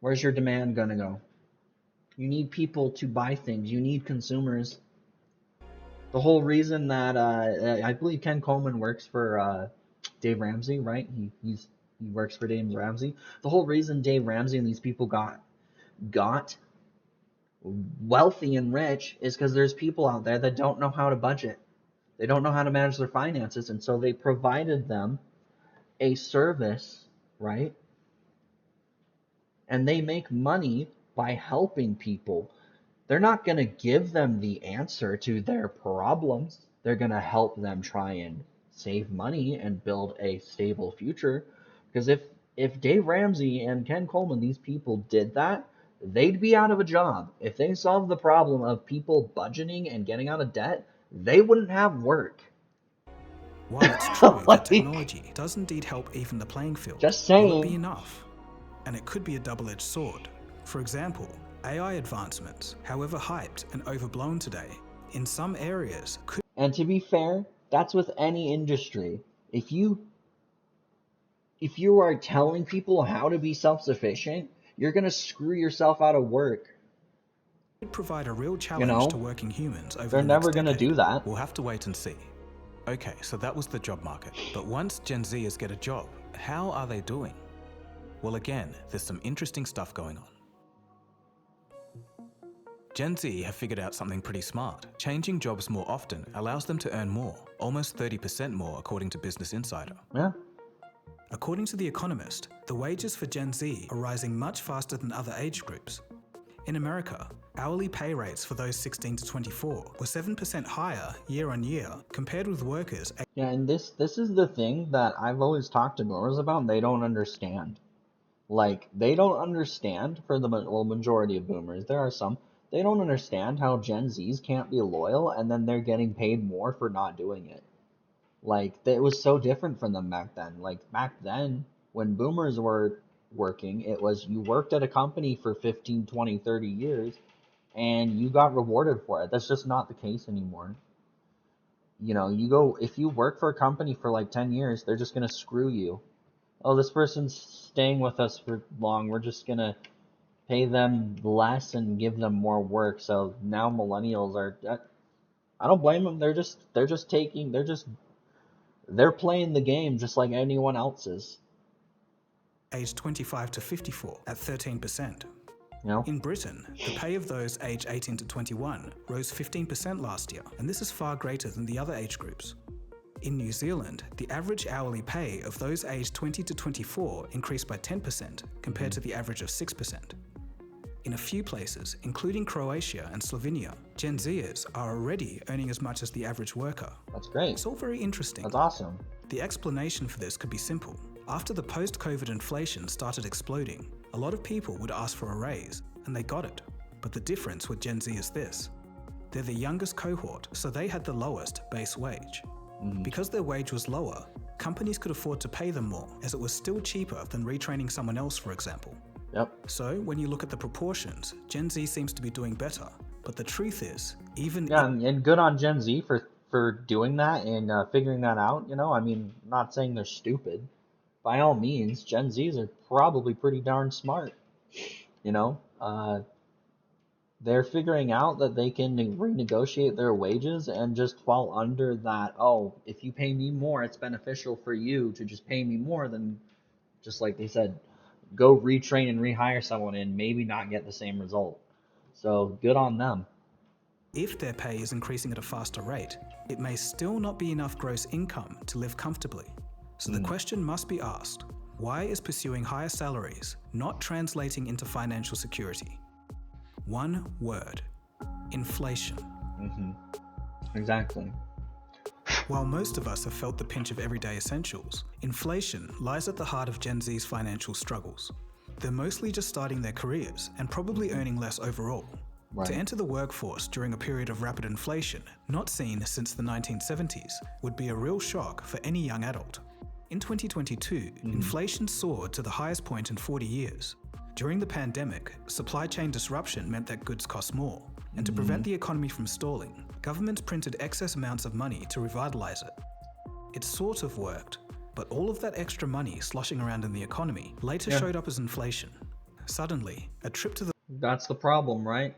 where's your demand gonna go? You need people to buy things. You need consumers. The whole reason that... I believe Ken Coleman works for Dave Ramsey, right? He works for Dave Ramsey. The whole reason Dave Ramsey and these people got wealthy and rich is because there's people out there that don't know how to budget. They don't know how to manage their finances, and so they provided them a service, right? And they make money by helping people. They're not going to give them the answer to their problems. They're going to help them try and save money and build a stable future. Because if Dave Ramsey and Ken Coleman, these people did that, they'd be out of a job. If they solved the problem of people budgeting and getting out of debt, they wouldn't have work. While it's true that technology does indeed help even the playing field, just will saying. it be enough? And it could be a double-edged sword. For example, AI advancements, however hyped and overblown today, in some areas could... And to be fair, that's with any industry. If you are telling people how to be self-sufficient, you're going to screw yourself out of work. Could provide a real challenge to working humans over They're the never next going to decade. do that. We'll have to wait and see. Okay, so that was the job market. But once Gen Zers get a job, how are they doing? Well, again, there's some interesting stuff going on. Gen Z have figured out something pretty smart. Changing jobs more often allows them to earn more, almost 30% more according to Business Insider. Yeah. According to The Economist, the wages for Gen Z are rising much faster than other age groups. In America, hourly pay rates for those 16 to 24 were 7% higher year on year compared with workers. Yeah, and this is the thing that I've always talked to boomers about, and they don't understand. Like, they don't understand, for the majority of boomers, there are some, they don't understand how Gen Zs can't be loyal and then they're getting paid more for not doing it. Like, it was so different from them back then. Like, back then, when boomers were working, it was you worked at a company for 15, 20, 30 years, and you got rewarded for it. That's just not the case anymore. You know, if you work for a company for like 10 years, they're just going to screw you. oh, this person's staying with us for long, we're just gonna pay them less and give them more work. So now millennials are, I don't blame them. They're playing the game just like anyone else is. Aged 25 to 54 at 13%. No. In Britain, the pay of those aged 18 to 21 rose 15% last year, and this is far greater than the other age groups. In New Zealand, the average hourly pay of those aged 20 to 24 increased by 10% compared to the average of 6%. In a few places, including Croatia and Slovenia, Gen Zers are already earning as much as the average worker. That's great. It's all very interesting. That's awesome. The explanation for this could be simple. After the post-COVID inflation started exploding, a lot of people would ask for a raise, and they got it. But the difference with Gen Z is this. They're the youngest cohort, so they had the lowest base wage. Because their wage was lower, companies could afford to pay them more, as it was still cheaper than retraining someone else, for example. Yep. So when you look at the proportions, Gen Z seems to be doing better. But the truth is, even... Yeah, and good on Gen Z for doing that and figuring that out, you know? I mean, I'm not saying they're stupid. By all means, Gen Zs are probably pretty darn smart, you know? They're figuring out that they can renegotiate their wages and just fall under that, oh, if you pay me more, it's beneficial for you to just pay me more than, just like they said, go retrain and rehire someone and maybe not get the same result. So good on them. If their pay is increasing at a faster rate, it may still not be enough gross income to live comfortably. So the question must be asked, why is pursuing higher salaries not translating into financial security? One word: inflation. Exactly. While most of us have felt the pinch of everyday essentials, inflation lies at the heart of Gen Z's financial struggles. They're mostly just starting their careers and probably earning less overall. Right. To enter the workforce during a period of rapid inflation, not seen since the 1970s, would be a real shock for any young adult. In 2022, inflation soared to the highest point in 40 years. During the pandemic, supply chain disruption meant that goods cost more, and to prevent the economy from stalling, governments printed excess amounts of money to revitalize it. It sort of worked, but all of that extra money sloshing around in the economy later showed up as inflation. Suddenly, a trip to the... That's the problem, right?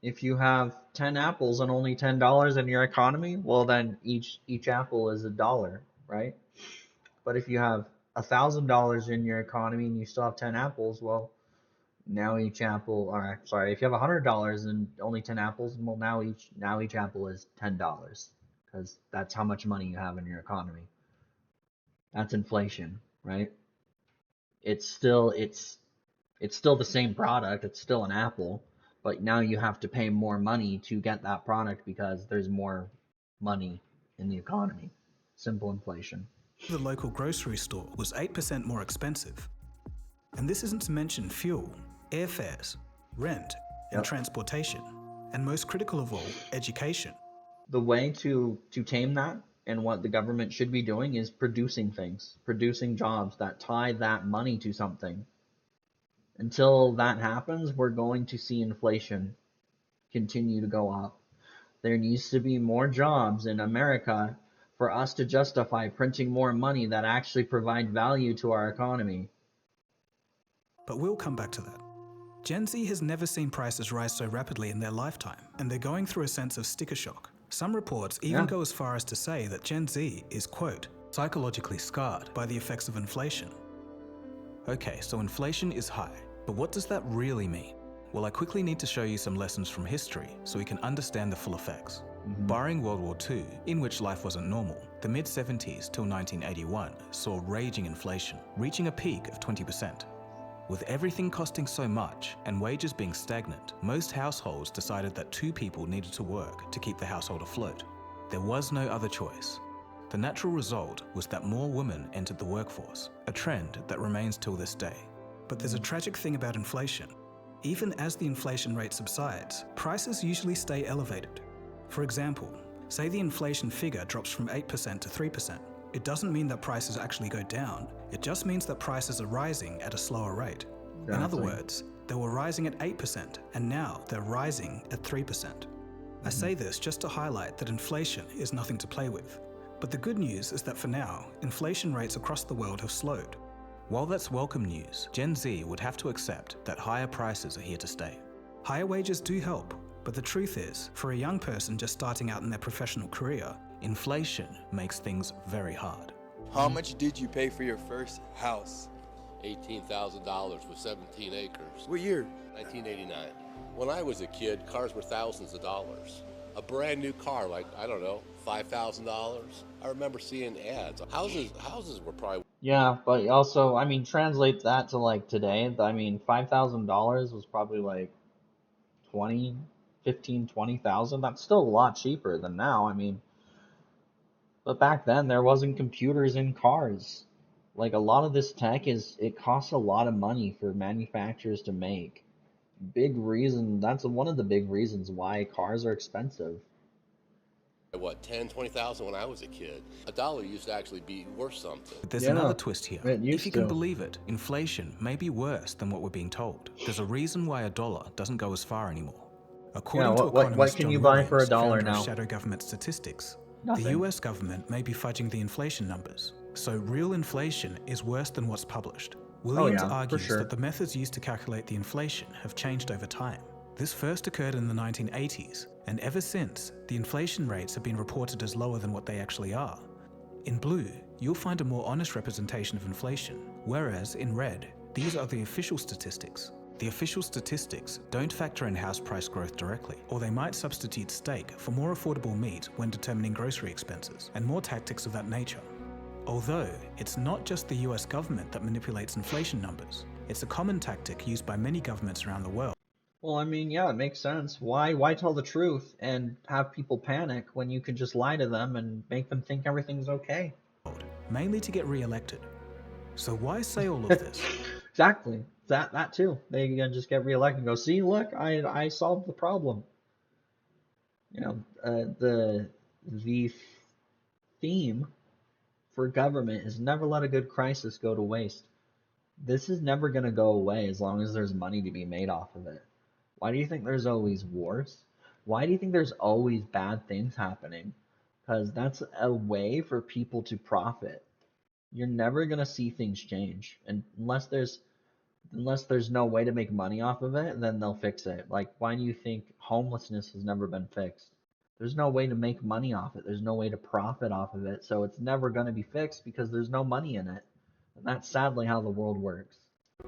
If you have 10 apples and only $10 in your economy, well then each apple is $1, right? But if you have $1,000 in your economy and you still have 10 apples, well, now each apple, or sorry, if you have $100 and only 10 apples, well, now each apple is $10, because that's how much money you have in your economy. That's inflation, right? It's still the same product. It's still an apple, but now you have to pay more money to get that product because there's more money in the economy. Simple inflation. The local grocery store was 8% more expensive. And this isn't to mention fuel, airfares, rent, and transportation. And most critical of all, education. The way to tame that, and what the government should be doing, is producing things, producing jobs that tie that money to something. Until that happens, we're going to see inflation continue to go up. There needs to be more jobs in America for us to justify printing more money that actually provide value to our economy. But we'll come back to that. Gen Z has never seen prices rise so rapidly in their lifetime, and they're going through a sense of sticker shock. Some reports even go as far as to say that Gen Z is, quote, psychologically scarred by the effects of inflation. Okay, so inflation is high, but what does that really mean? Well, I quickly need to show you some lessons from history so we can understand the full effects. Barring World War II, in which life wasn't normal, the mid-70s till 1981 saw raging inflation, reaching a peak of 20%. With everything costing so much and wages being stagnant, most households decided that two people needed to work to keep the household afloat. There was no other choice. The natural result was that more women entered the workforce, a trend that remains till this day. But there's a tragic thing about inflation. Even as the inflation rate subsides, prices usually stay elevated. For example, say the inflation figure drops from 8% to 3%. It doesn't mean that prices actually go down, it just means that prices are rising at a slower rate. In other words, they were rising at 8% and now they're rising at 3%. I say this just to highlight that inflation is nothing to play with. But the good news is that for now, inflation rates across the world have slowed. While that's welcome news, Gen Z would have to accept that higher prices are here to stay. Higher wages do help, but the truth is, for a young person just starting out in their professional career, inflation makes things very hard. How much did you pay for your first house? $18,000 with 17 acres. What year? 1989. When I was a kid, cars were thousands of dollars. A brand new car, like, I don't know, $5,000. I remember seeing ads. Houses were probably... Yeah, but also, I mean, translate that to like today. I mean, $5,000 was probably like 20,000. That's still a lot cheaper than now. I mean, but back then there wasn't computers in cars. Like a lot of this tech it costs a lot of money for manufacturers to make. That's one of the big reasons why cars are expensive. What, 10, 20,000 when I was a kid? A dollar used to actually be worth something. There's another twist here. If you can believe it, inflation may be worse than what we're being told. There's a reason why a dollar doesn't go as far anymore. According to economist what can you buy for a dollar founder of now? Shadow Government Statistics, Nothing. the US government may be fudging the inflation numbers. So real inflation is worse than what's published. Williams argues that the methods used to calculate the inflation have changed over time. This first occurred in the 1980s, and ever since, the inflation rates have been reported as lower than what they actually are. In blue, you'll find a more honest representation of inflation, whereas in red, these are the official statistics. The official statistics don't factor in house price growth directly, or they might substitute steak for more affordable meat when determining grocery expenses, and more tactics of that nature. Although, it's not just the US government that manipulates inflation numbers. It's a common tactic used by many governments around the world. Well, I mean, yeah, it makes sense. Why tell the truth and have people panic when you can just lie to them and make them think everything's okay? Mainly to get re-elected. So why say all of this? Exactly. That too. They can just get re-elected and go, see, look, I solved the problem. You know, the theme for government is never let a good crisis go to waste. This is never going to go away as long as there's money to be made off of it. Why do you think there's always wars? Why do you think there's always bad things happening? Because that's a way for people to profit. You're never going to see things change. And unless there's no way to make money off of it, then they'll fix it. Like, why do you think homelessness has never been fixed? There's no way to make money off it. There's no way to profit off of it. So it's never going to be fixed because there's no money in it. And that's sadly how the world works.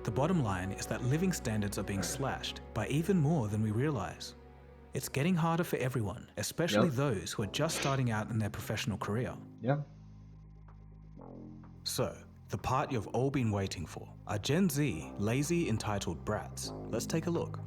The bottom line is that living standards are being slashed by even more than we realize. It's getting harder for everyone, especially those who are just starting out in their professional career. Yeah. So, the part you've all been waiting for. Are Gen Z lazy, entitled brats? Let's take a look.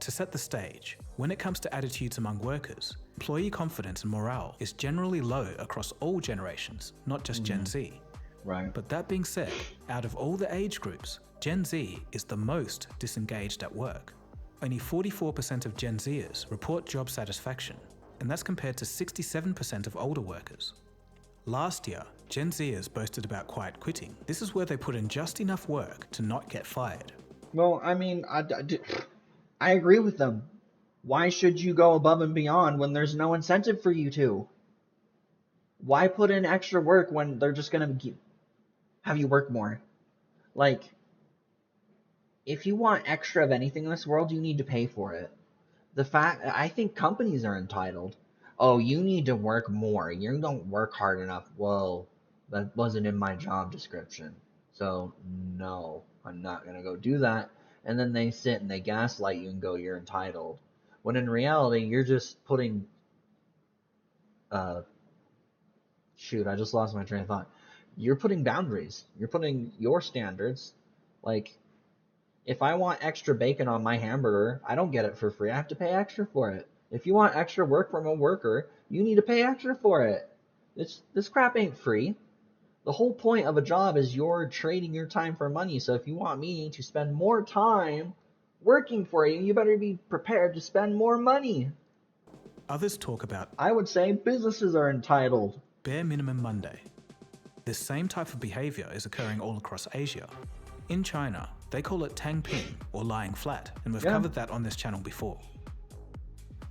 To set the stage, when it comes to attitudes among workers, employee confidence and morale is generally low across all generations, not just Gen Z. Right. But that being said, out of all the age groups, Gen Z is the most disengaged at work. Only 44% of Gen Zers report job satisfaction, and that's compared to 67% of older workers. Last year, Gen Zers boasted about quiet quitting. This is where they put in just enough work to not get fired. Well, I mean, I agree with them. Why should you go above and beyond when there's no incentive for you to? Why put in extra work when they're just going to have you work more? Like, if you want extra of anything in this world, you need to pay for it. I think companies are entitled. Oh, you need to work more. You don't work hard enough. Well, that wasn't in my job description. So, no, I'm not going to go do that. And then they sit and they gaslight you and go, you're entitled. When in reality, you're just putting... shoot, I just lost my train of thought. You're putting boundaries. You're putting your standards. Like, if I want extra bacon on my hamburger, I don't get it for free. I have to pay extra for it. If you want extra work from a worker, you need to pay extra for it. This crap ain't free. The whole point of a job is you're trading your time for money. So if you want me to spend more time working for you, you better be prepared to spend more money. Others talk about, I would say, businesses are entitled. Bare Minimum Monday. This same type of behavior is occurring all across Asia. In China, they call it Tangping, or lying flat, and we've covered that on this channel before.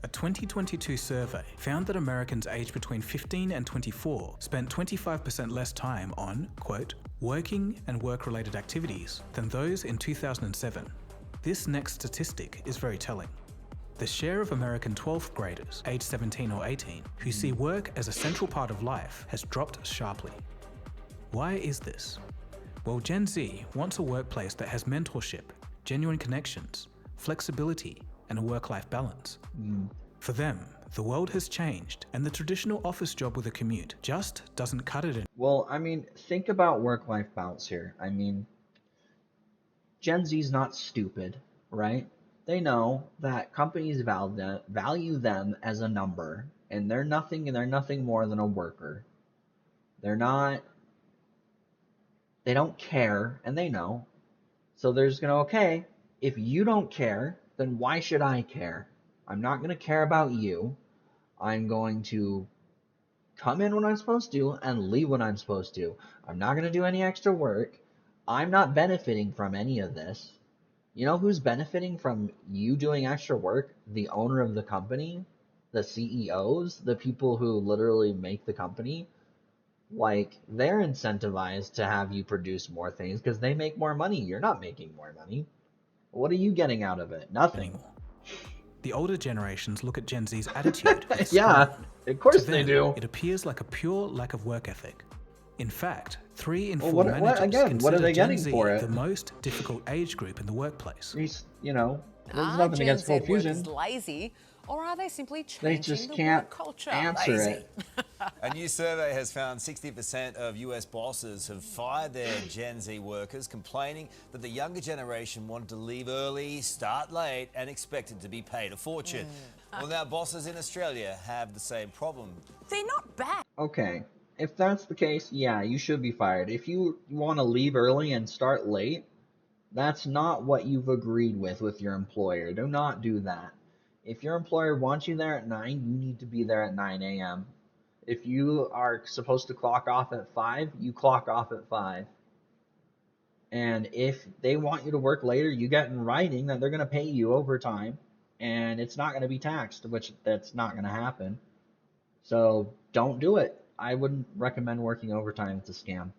A 2022 survey found that Americans aged between 15 and 24 spent 25% less time on, quote, working and work-related activities than those in 2007. This next statistic is very telling. The share of American 12th graders, aged 17 or 18, who see work as a central part of life has dropped sharply. Why is this? Well, Gen Z wants a workplace that has mentorship, genuine connections, flexibility, and a work-life balance. For them, the world has changed, and the traditional office job with a commute just doesn't cut it in. Well, I mean, think about work-life balance here. I mean, Gen Z's not stupid, right? They know that companies value them as a number, and they're nothing more than a worker. They don't care, and they know. So they're just gonna, okay, if you don't care, then why should I care? I'm not gonna care about you. I'm going to come in when I'm supposed to and leave when I'm supposed to. I'm not gonna do any extra work. I'm not benefiting from any of this. You know who's benefiting from you doing extra work? The owner of the company, the CEOs, the people who literally make the company. Like, they're incentivized to have you produce more things because they make more money. You're not making more money. What are you getting out of it? Nothing. The older generations look at Gen Z's attitude. Yeah, of course To they them, do. It appears like a pure lack of work ethic. In fact, 3 in 4 Well, managers what are consider they Gen getting Z for it? the most difficult age group in the workplace. You know, there's Are nothing Gen against Z Full Fusion. workers lazy, or are they simply They changing just the can't work culture? answer Lazy. it. A new survey has found 60% of US bosses have fired their Gen Z workers, complaining that the younger generation wanted to leave early, start late, and expected to be paid a fortune. Well, now bosses in Australia have the same problem. They're not bad. Okay, if that's the case, yeah, you should be fired. If you want to leave early and start late, that's not what you've agreed with your employer. Do not do that. If your employer wants you there at 9, you need to be there at 9 a.m. If you are supposed to clock off at 5, you clock off at 5. And if they want you to work later, you get in writing that they're going to pay you overtime, and it's not going to be taxed, which that's not going to happen. So don't do it. I wouldn't recommend working overtime. It's a scam.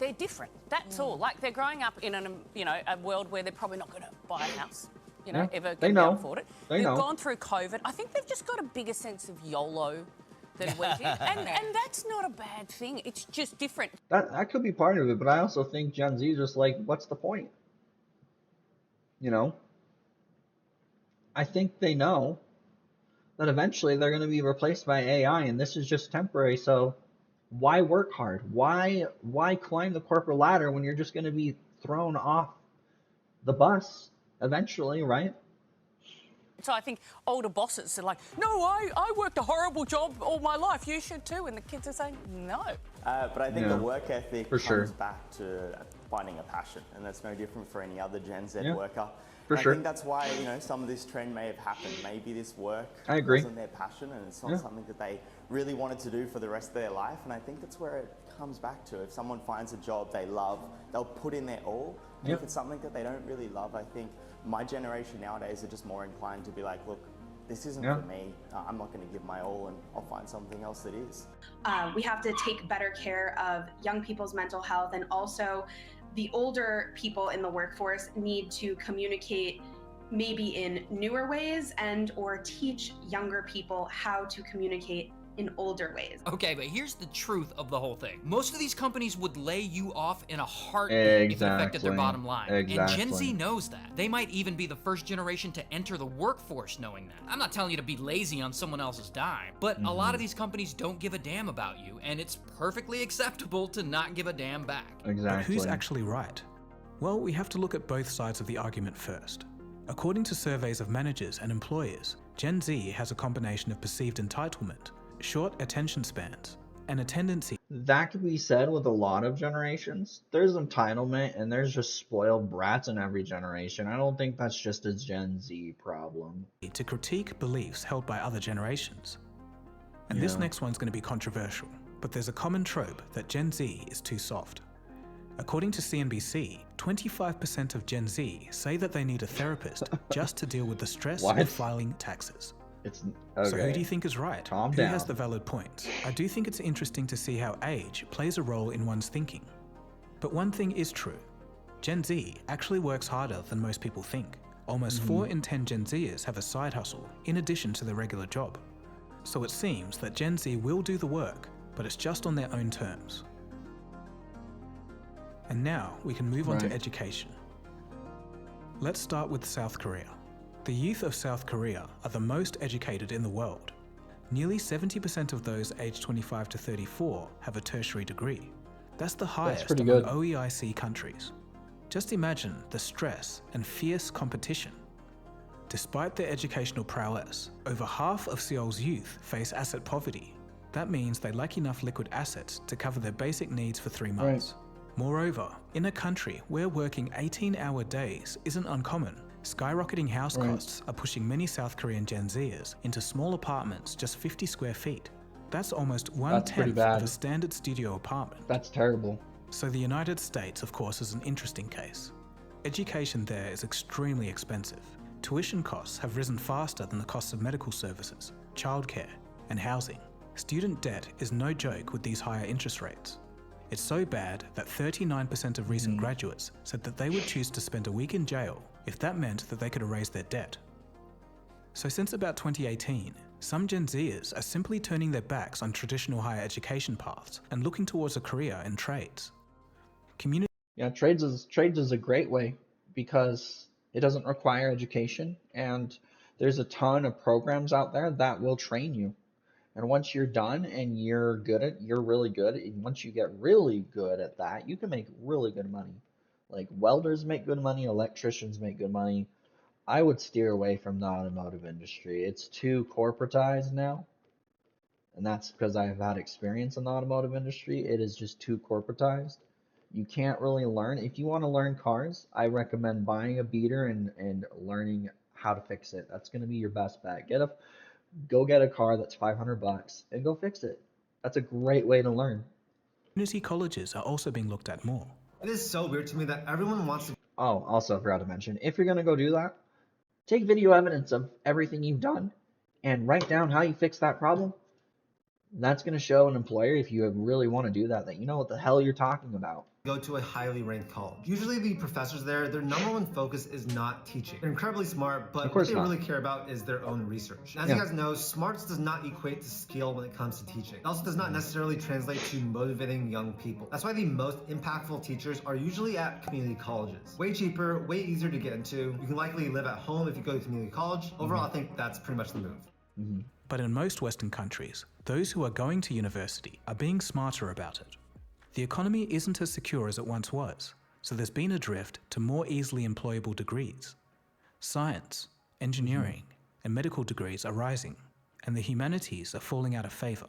They're different. That's all. Like, they're growing up in a world where they're probably not going to buy a house. Yeah, Ever they going to be know. able to afford it. They They've know. gone through COVID. I think they've just got a bigger sense of YOLO than we did. And that's not a bad thing. It's just different. That could be part of it, but I also think Gen Z is just like, what's the point? You know? I think they know that eventually they're going to be replaced by AI, and this is just temporary, so why work hard? Why climb the corporate ladder when you're just going to be thrown off the bus eventually, right? So I think older bosses are like, no, I worked a horrible job all my life. You should too. And the kids are saying, no. But I think Yeah, the work ethic for comes sure. back to finding a passion, and that's no different for any other Gen Z Yeah, worker. for And sure. I think that's why some of this trend may have happened. Maybe this work I agree. wasn't their passion, and it's not Yeah. something that they really wanted to do for the rest of their life. And I think that's where it comes back to. If someone finds a job they love, they'll put in their all. And Yeah. if it's something that they don't really love, I think my generation nowadays are just more inclined to be like, look, this isn't Yeah. for me. I'm not going to give my all, and I'll find something else that is. We have to take better care of young people's mental health, and also the older people in the workforce need to communicate maybe in newer ways and or teach younger people how to communicate in older ways. Okay, but here's the truth of the whole thing. Most of these companies would lay you off in a heartbeat if it affected their Exactly. bottom line. And Gen Exactly. Z knows that. They might even be the first generation to enter the workforce knowing that. I'm not telling you to be lazy on someone else's dime, but a lot of these companies don't give a damn about you, and it's perfectly acceptable to not give a damn back. But who's actually right? Well, we have to look at both sides of the argument first. According to surveys of managers and employers, Gen Z has a combination of perceived entitlement, short attention spans, and a tendency. That could be said with a lot of generations. There's entitlement and there's just spoiled brats in every generation. I don't think that's just a Gen Z problem. To critique beliefs held by other generations. And this Yeah. next one's going to be controversial, but there's a common trope that Gen Z is too soft. According to CNBC, 25% of Gen Z say that they need a therapist just to deal with the stress What? of filing taxes. It's So who okay. do you think is right? Calm Who down. has the valid points? I do think it's interesting to see how age plays a role in one's thinking. But one thing is true. Gen Z actually works harder than most people think. Almost 4 in 10 Gen Zers have a side hustle in addition to their regular job. So it seems that Gen Z will do the work, but it's just on their own terms. And now we can move on to Right. education. Let's start with South Korea. The youth of South Korea are the most educated in the world. Nearly 70% of those aged 25 to 34 have a tertiary degree. That's the highest pretty among good. OEIC countries. Just imagine the stress and fierce competition. Despite their educational prowess, over half of Seoul's youth face asset poverty. That means they lack enough liquid assets to cover their basic needs for 3 months. Moreover, in a country where working 18-hour days isn't uncommon, skyrocketing house costs are pushing many South Korean Gen Zers into small apartments just 50 square feet. That's almost That's pretty 1/10 bad. of a standard studio apartment. That's terrible. So the United States, of course, is an interesting case. Education there is extremely expensive. Tuition costs have risen faster than the costs of medical services, childcare, and housing. Student debt is no joke with these higher interest rates. It's so bad that 39% of recent graduates said that they would choose to spend a week in jail if that meant that they could erase their debt. So since about 2018, some Gen Zers are simply turning their backs on traditional higher education paths and looking towards a career in trades. Yeah, trades is a great way because it doesn't require education, and there's a ton of programs out there that will train you. And once you're done and you're really good, and once you get really good at that, you can make really good money. Like welders make good money, electricians make good money. I would steer away from the automotive industry. It's too corporatized now. And that's because I've had experience in the automotive industry. It is just too corporatized. You can't really learn. If you want to learn cars, I recommend buying a beater and learning how to fix it. That's going to be your best bet. Go get a car that's $500 and go fix it. That's a great way to learn. Community colleges are also being looked at more. It is so weird to me that everyone wants to. Oh, also I forgot to mention, if you're going to go do that, take video evidence of everything you've done and write down how you fix that problem. That's going to show an employer, if you really want to do that, that you know what the hell you're talking about. Go to a highly ranked college. Usually the professors there, their number one focus is not teaching. They're incredibly smart, but what they really care about is their own research. As you guys know, smarts does not equate to skill when it comes to teaching. It also does not necessarily translate to motivating young people. That's why the most impactful teachers are usually at community colleges. Way cheaper, way easier to get into. You can likely live at home if you go to community college. Overall, I think that's pretty much the move. But in most Western countries, those who are going to university are being smarter about it. The economy isn't as secure as it once was, so there's been a drift to more easily employable degrees. Science, engineering, and medical degrees are rising, and the humanities are falling out of favor.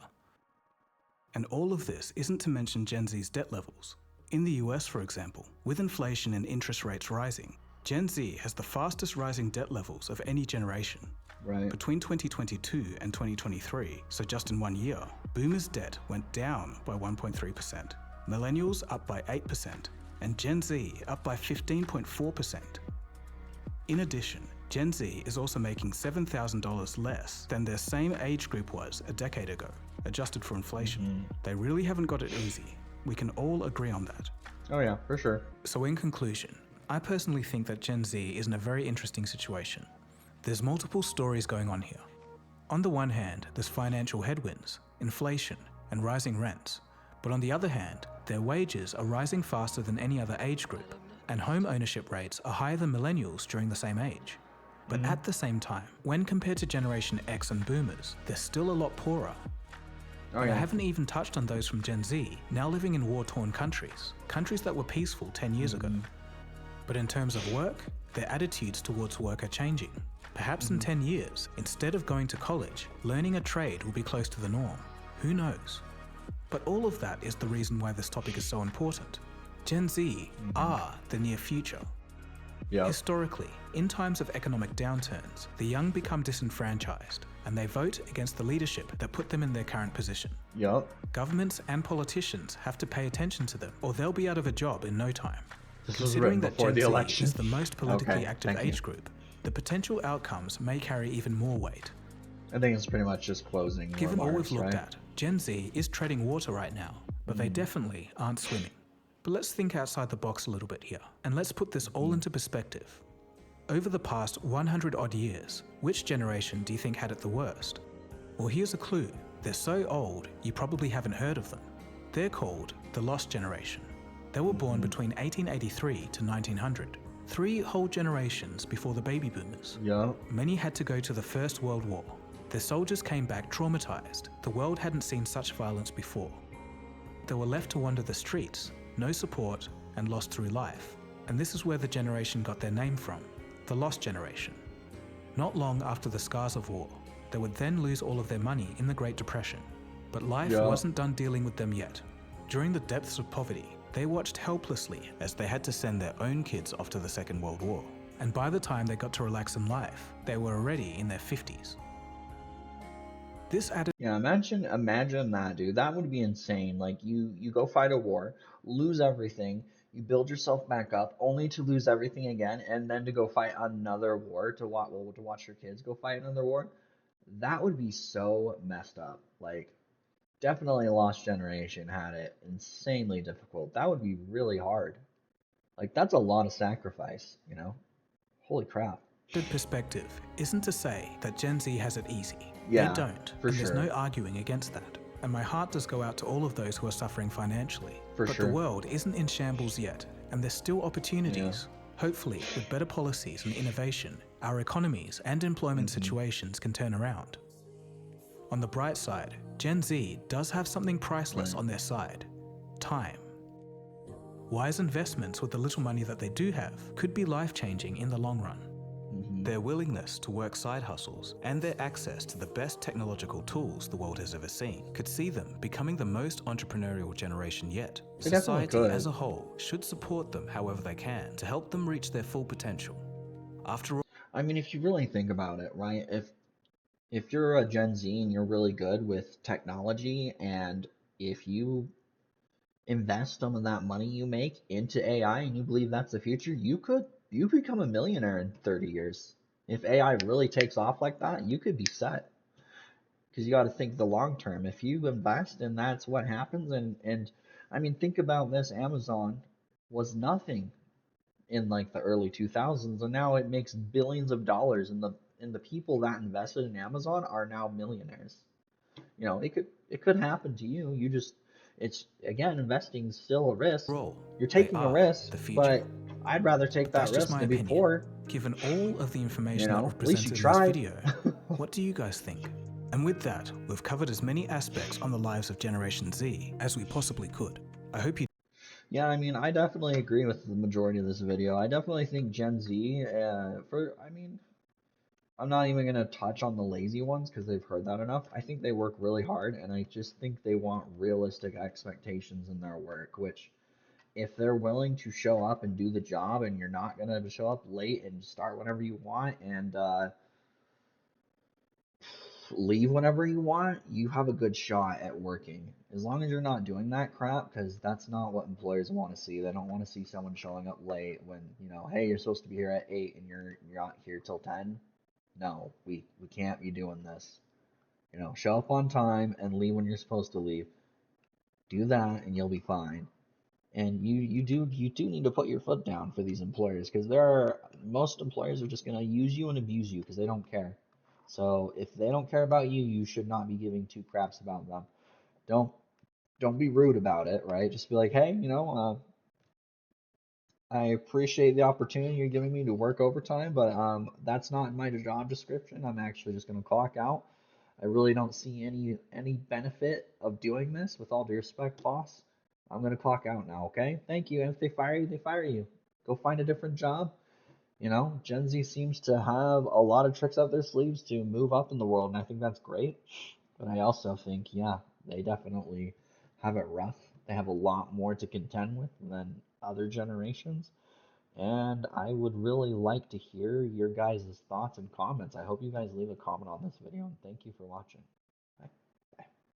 And all of this isn't to mention Gen Z's debt levels. In the US, for example, with inflation and interest rates rising, Gen Z has the fastest rising debt levels of any generation. Between 2022 and 2023, so just in 1 year, boomers' debt went down by 1.3%, millennials up by 8%, and Gen Z up by 15.4%. In addition, Gen Z is also making $7,000 less than their same age group was a decade ago, adjusted for inflation. They really haven't got it easy. We can all agree on that. Oh yeah, for sure. So in conclusion, I personally think that Gen Z is in a very interesting situation. There's multiple stories going on here. On the one hand, there's financial headwinds, inflation, and rising rents. But on the other hand, their wages are rising faster than any other age group, and home ownership rates are higher than millennials during the same age. But at the same time, when compared to Generation X and Boomers, they're still a lot poorer. And I haven't even touched on those from Gen Z, now living in war-torn countries that were peaceful 10 years ago. But in terms of work, their attitudes towards work are changing. Perhaps in 10 years, instead of going to college, learning a trade will be close to the norm. Who knows? But all of that is the reason why this topic is so important. Gen Z are the near future. Historically, in times of economic downturns, the young become disenfranchised and they vote against the leadership that put them in their current position. Governments and politicians have to pay attention to them or they'll be out of a job in no time. This was written Considering that before Gen the Z election. is the most politically Okay, active thank you. age group, the potential outcomes may carry even more weight. I think it's pretty much just closing. Given all remarks, we've looked right? at, Gen Z is treading water right now, but they definitely aren't swimming. But let's think outside the box a little bit here, and let's put this all into perspective. Over the past 100 odd years, which generation do you think had it the worst? Well, here's a clue. They're so old, you probably haven't heard of them. They're called the Lost Generation. They were born between 1883 to 1900, 3 whole generations before the baby boomers. Many had to go to the First World War. Their soldiers came back traumatized. The world hadn't seen such violence before. They were left to wander the streets, no support, and lost through life. And this is where the generation got their name from, the Lost Generation. Not long after the scars of war, they would then lose all of their money in the Great Depression. But life wasn't done dealing with them yet. During the depths of poverty, they watched helplessly as they had to send their own kids off to the Second World War. And by the time they got to relax in life, they were already in their 50s. This added... Yeah, imagine that, dude. That would be insane. Like, you go fight a war, lose everything, you build yourself back up, only to lose everything again, and then to go fight another war, to watch your kids go fight another war. That would be so messed up. Like, definitely Lost Generation had it insanely difficult. That would be really hard. Like, that's a lot of sacrifice, you know? Holy crap. Perspective isn't to say that Gen Z has it easy. Yeah, they don't, for and there's sure. no arguing against that. And my heart does go out to all of those who are suffering financially. For but sure. the world isn't in shambles yet, and there's still opportunities. Hopefully, with better policies and innovation, our economies and employment situations can turn around. On the bright side, Gen Z does have something priceless on their side: time. Wise investments with the little money that they do have could be life-changing in the long run. Their willingness to work side hustles and their access to the best technological tools the world has ever seen could see them becoming the most entrepreneurial generation yet. They definitely Society could. as a whole should support them however they can to help them reach their full potential. After all, I mean, if you really think about it, right? If you're a Gen Z and you're really good with technology, and if you invest some of that money you make into AI and you believe that's the future, you become a millionaire in 30 years. If AI really takes off like that, you could be set. Because you got to think the long term. If you invest and that's what happens, and I mean, think about this: Amazon was nothing in like the early 2000s, and now it makes billions of dollars, and the people that invested in Amazon are now millionaires. You know, it could happen to you. It's again, investing is still a risk. You're taking a risk, but I'd rather take that That's just risk my than be opinion. poor. Given all of the information that we've at least you presented in this tried. video, what do you guys think? And with that, we've covered as many aspects on the lives of Generation Z as we possibly could. I hope you... Yeah, I mean, I definitely agree with the majority of this video. I definitely think Gen Z, I'm not even going to touch on the lazy ones because they've heard that enough. I think they work really hard, and I just think they want realistic expectations in their work, which if they're willing to show up and do the job, and you're not going to show up late and start whenever you want and leave whenever you want, you have a good shot at working. As long as you're not doing that crap, because that's not what employers want to see. They don't want to see someone showing up late when, hey, you're supposed to be here at 8 and you're not here till 10. No, we can't be doing this. Show up on time and leave when you're supposed to leave. Do that and you'll be fine. And you do need to put your foot down for these employers, because most employers are just going to use you and abuse you because they don't care. So if they don't care about you, you should not be giving two craps about them. Don't be rude about it, right? Just be like, hey, I appreciate the opportunity you're giving me to work overtime, but that's not in my job description. I'm actually just going to clock out. I really don't see any benefit of doing this. With all due respect, boss, I'm going to clock out now, okay? Thank you. And if they fire you, they fire you. Go find a different job. Gen Z seems to have a lot of tricks up their sleeves to move up in the world, and I think that's great. But I also think, yeah, they definitely have it rough. They have a lot more to contend with than other generations. And I would really like to hear your guys' thoughts and comments. I hope you guys leave a comment on this video, and thank you for watching.